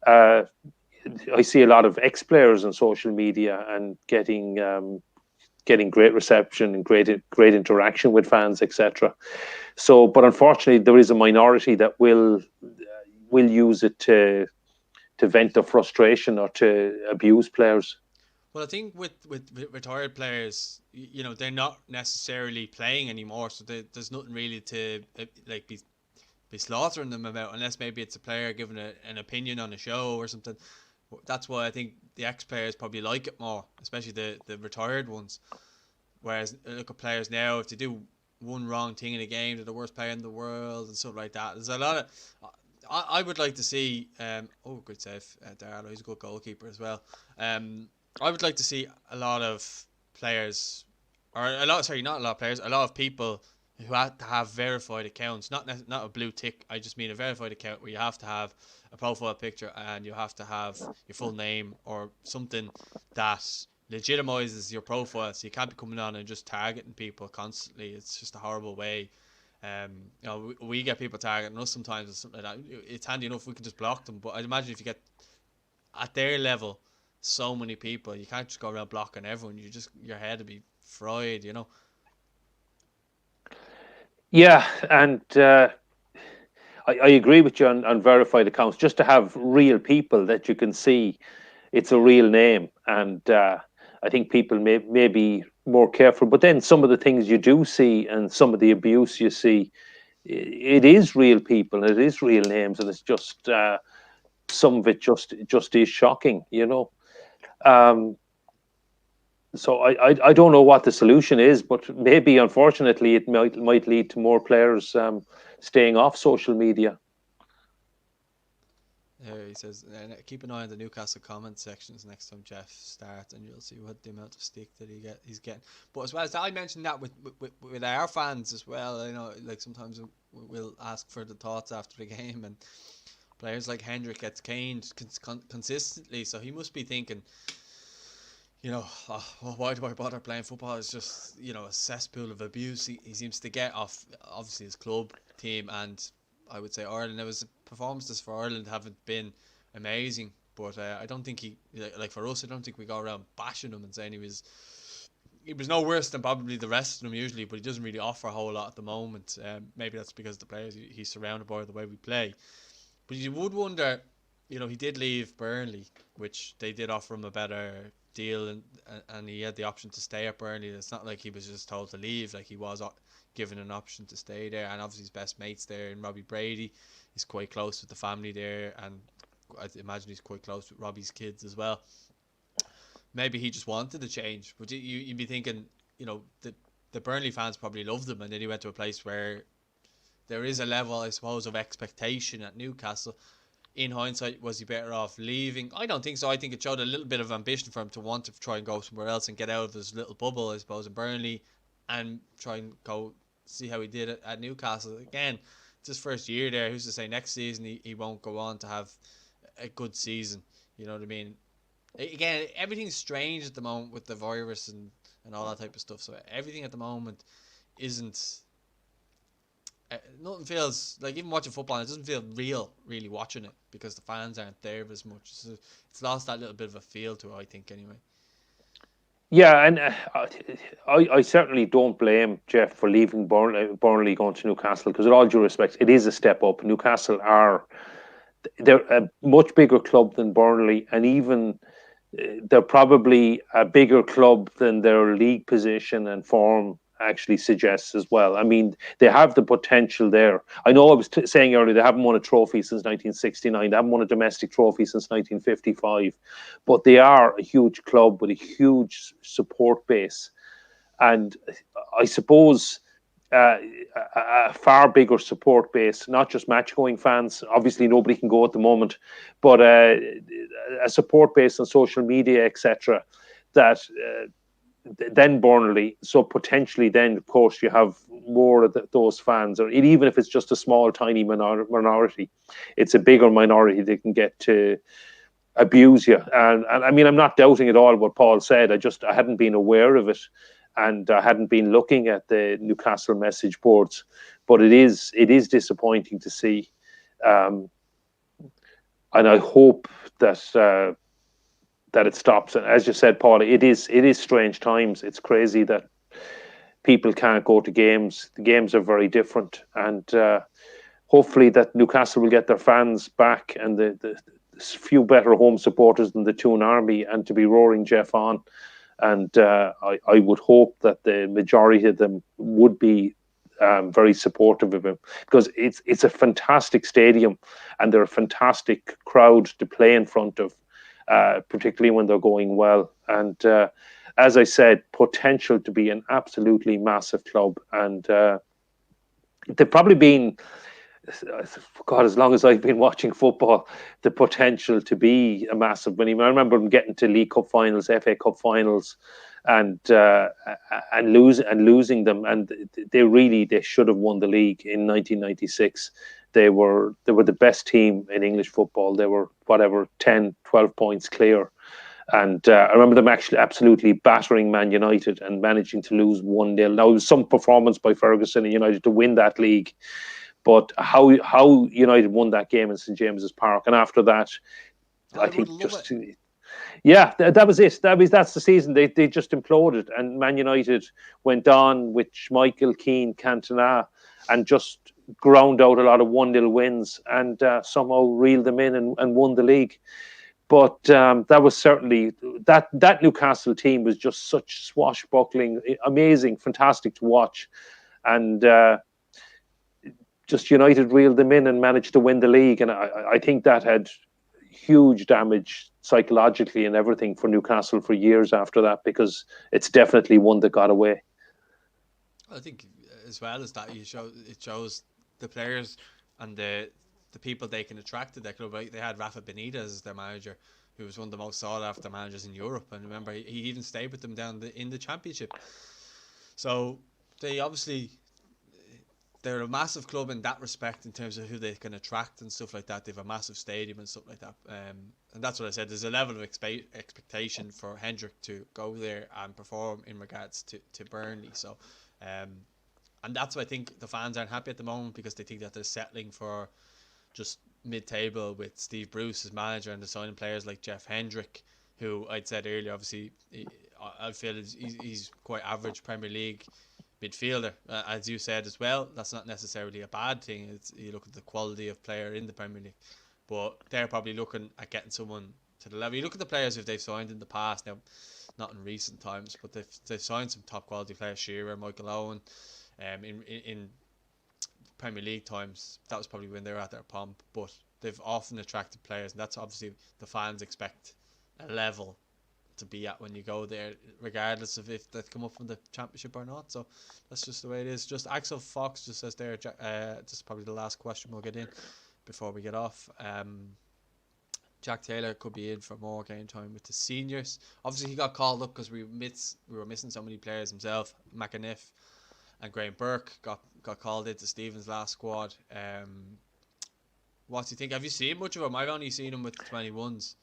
uh, I see a lot of ex-players on social media and getting great reception and great interaction with fans, etc. So, but unfortunately, there is a minority that will use it to vent their frustration or to abuse players. Well, I think with retired players, they're not necessarily playing anymore, so there's nothing really to like be slaughtering them about, unless maybe it's a player giving an opinion on a show or something. That's why I think the ex players probably like it more, especially the retired ones. Whereas look at players now, if they do one wrong thing in a game, they're the worst player in the world and stuff like that. There's a lot of. I would like to see. Good save, Darlow. He's a good goalkeeper as well. I would like to see a lot of players, or a lot. Sorry, not a lot of players. A lot of people who have to have verified accounts, not a blue tick. I just mean a verified account where you have to have a profile picture and you have to have your full name or something that legitimizes your profile, so you can't be coming on and just targeting people constantly. It's just a horrible way. We get people targeting us sometimes and something like that. It's handy enough we can just block them, but I'd imagine if you get at their level so many people, you can't just go around blocking everyone. Your head would be fried. Yeah, and I agree with you on verified accounts. Just to have real people that you can see, it's a real name, and I think people may be more careful. But then some of the things you do see and some of the abuse you see, it is real people, it is real names, and it's just some of it just is shocking. Um, so I don't know what the solution is, but maybe unfortunately it might lead to more players staying off social media. He says, keep an eye on the Newcastle comment sections next time Jeff starts, and you'll see what the amount of stick that he's getting. But as well as that, I mentioned that with our fans as well. Like sometimes we'll ask for the thoughts after the game, and players like Hendrick gets caned consistently, so he must be thinking, why do I bother playing football? It's just a cesspool of abuse he seems to get off obviously his club team, and I would say Ireland. There was performances for Ireland haven't been amazing, but I don't think he like for us. I don't think we go around bashing him and saying he was no worse than probably the rest of them usually, but he doesn't really offer a whole lot at the moment. Maybe that's because the players he's surrounded by, the way we play. But you would wonder, he did leave Burnley, which they did offer him a better deal, and he had the option to stay at Burnley. It's not like he was just told to leave; like he was given an option to stay there, and obviously his best mates there, and Robbie Brady is quite close with the family there, and I imagine he's quite close with Robbie's kids as well. Maybe he just wanted to change, but you'd be thinking, the Burnley fans probably loved him, and then he went to a place where there is a level, I suppose, of expectation at Newcastle. In hindsight, was he better off leaving? I don't think so. I think it showed a little bit of ambition for him to want to try and go somewhere else and get out of his little bubble, I suppose, in Burnley, and try and go see how he did it at Newcastle. Again, it's his first year there. Who's to say next season he won't go on to have a good season? You know what I mean? Again, everything's strange at the moment with the virus and all that type of stuff. So everything at the moment isn't. Nothing feels like, even watching football, it doesn't feel real really watching it, because the fans aren't there as much. So it's lost that little bit of a feel to it, I think, anyway. Yeah, and I certainly don't blame Jeff for leaving Burnley going to Newcastle, because, with all due respect, it is a step up. Newcastle they're a much bigger club than Burnley, and even they're probably a bigger club than their league position and form actually suggests as well. I mean, they have the potential there. I know I was saying earlier they haven't won a trophy since 1969. They haven't won a domestic trophy since 1955. But they are a huge club with a huge support base. And I suppose a far bigger support base, not just match-going fans. Obviously, nobody can go at the moment, but a support base on social media, etc. That then Burnley. So potentially, then of course, you have more of those fans, or even if it's just a small, tiny minority, it's a bigger minority that can get to abuse you. And I mean, I'm not doubting at all what Paul said. I hadn't been aware of it, and I hadn't been looking at the Newcastle message boards. But it is disappointing to see, and I hope that that it stops. And as you said, Paul, it is strange times. It's crazy that people can't go to games. The games are very different, and hopefully that Newcastle will get their fans back and the few better home supporters than the Toon Army, and to be roaring Jeff on. And I would hope that the majority of them would be very supportive of him, because it's a fantastic stadium and they're a fantastic crowd to play in front of, particularly when they're going well. And as I said, potential to be an absolutely massive club. And they've probably been, God, as long as I've been watching football, the potential to be a massive winning. I remember them getting to League Cup finals, FA Cup finals, and losing them. And they should have won the league in 1996. They were the best team in English football. They were 10, 12 points clear. And I remember them actually absolutely battering Man United and managing to lose 1-0. Now, it was some performance by Ferguson and United to win that league. But how United won that game in St James's Park, and after that, I think just that was it. That's the season. They just imploded, and Man United went on with Schmeichel, Keane, Cantona, and just ground out a lot of 1-0 wins, and somehow reeled them in and won the league. But that was certainly that Newcastle team was just such swashbuckling, amazing, fantastic to watch, and. Just United reeled them in and managed to win the league. And I think that had huge damage psychologically and everything for Newcastle for years after that, because it's definitely one that got away. I think as well as that, it shows the players and the people they can attract to their club. Right? They had Rafa Benitez as their manager, who was one of the most sought after managers in Europe. And remember, he even stayed with them down in the Championship. So they obviously... They're a massive club in that respect in terms of who they can attract and stuff like that. They have a massive stadium and stuff like that. And that's what I said. There's a level of expectation for Hendrick to go there and perform in regards to Burnley. So, and that's why I think the fans aren't happy at the moment, because they think that they're settling for just mid-table with Steve Bruce as manager, and they're signing players like Jeff Hendrick, who I'd said earlier, obviously, I feel he's quite average Premier League midfielder, as you said as well. That's not necessarily a bad thing. You look at the quality of player in the Premier League, but they're probably looking at getting someone to the level. You look at the players who they've signed in the past, now not in recent times, but they've signed some top quality players. Shearer, Michael Owen, in Premier League times, that was probably when they were at their pomp, but they've often attracted players, and that's obviously the fans expect a level to be at when you go there, regardless of if they've come up from the Championship or not. So that's just the way it is. Just Axel Fox just says there, just probably the last question we'll get in before we get off. Jack Taylor could be in for more game time with the seniors. Obviously, he got called up because we were missing so many players himself. McAniff and Graham Burke got called into Stephen's last squad. What do you think? Have you seen much of him? I've only seen him with the 21s.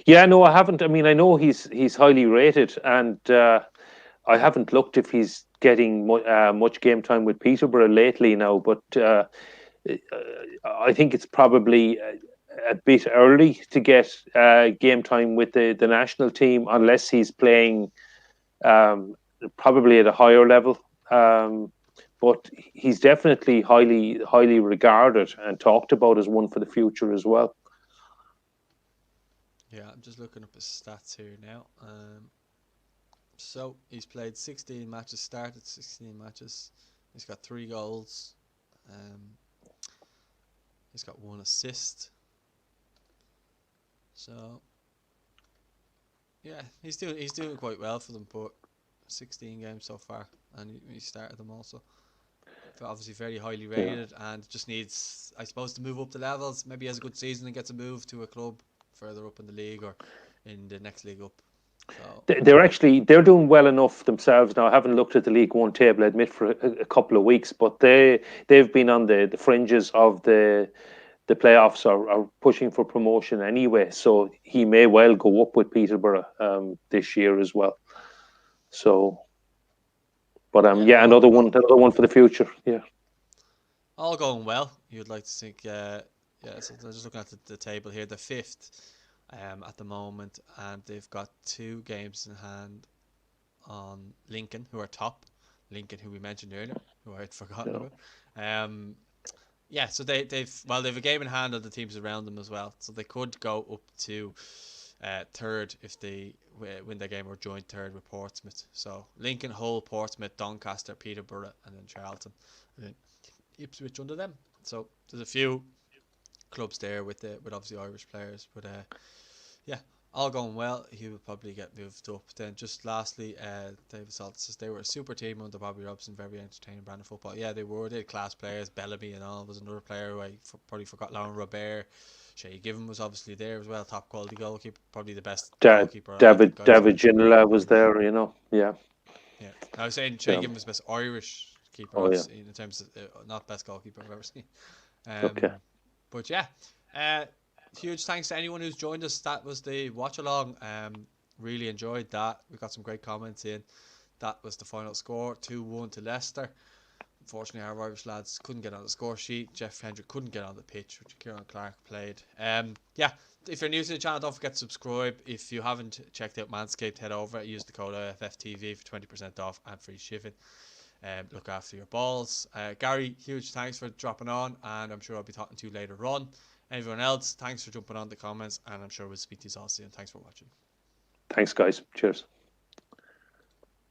Yeah, no, I haven't. I mean, I know he's highly rated, and I haven't looked if he's getting much game time with Peterborough lately now. But I think it's probably a bit early to get game time with the national team, unless he's playing probably at a higher level. But he's definitely highly regarded and talked about as one for the future as well. Yeah, I'm just looking up his stats here now. So he's played 16 matches, started 16 matches. He's got 3 goals. He's got 1 assist. So yeah, he's doing quite well for them. But 16 games so far, and he started them also. Obviously very highly rated, and just needs, I suppose, to move up the levels. Maybe he has a good season and gets a move to a club further up in the league or in the next league up. So they're doing well enough themselves now. I haven't looked at the League One table, I admit, for a couple of weeks, but they've been on the fringes of the playoffs, are pushing for promotion anyway. So he may well go up with Peterborough this year as well. So, but another one for the future. Yeah, all going well. You'd like to think. So I'm just looking at the table here. The 5th. At the moment, and they've got 2 games in hand on Lincoln, who are top. Lincoln, who we mentioned earlier, who I had forgotten about. So they've a game in hand of the teams around them as well, so they could go up to 3rd if they win their game, or joint 3rd with Portsmouth. So Lincoln, Hull, Portsmouth, Doncaster, Peterborough, and then Charlton, and then Ipswich under them. So there's a few clubs there with obviously Irish players, but all going well. He will probably get moved up. Then just lastly, David Salt says they were a super team under Bobby Robson, very entertaining brand of football. Yeah, they were. They had class players. Bellamy and all was another player who I probably forgot. Lauren Robert. Shay Given was obviously there as well. Top quality goalkeeper, probably the best goalkeeper. David Ginola was there. Yeah. I was saying Shay Given was the best Irish keeper I've seen, in terms of not best goalkeeper I've ever seen. But huge thanks to anyone who's joined us. That was the watch along. Really enjoyed that. We got some great comments in. That was the final score, 2-1 to Leicester. Unfortunately, our Irish lads couldn't get on the score sheet. Jeff Hendrick couldn't get on the pitch, which Kieran Clark played. If you're new to the channel, don't forget to subscribe. If you haven't checked out Manscaped, head over. Use the code IFFTV for 20% off and free shipping. Look after your balls. Gary, huge thanks for dropping on, and I'm sure I'll be talking to you later on. Everyone else, thanks for jumping on the comments, and I'm sure we'll speak to you all soon. Thanks for watching. Thanks, guys. Cheers.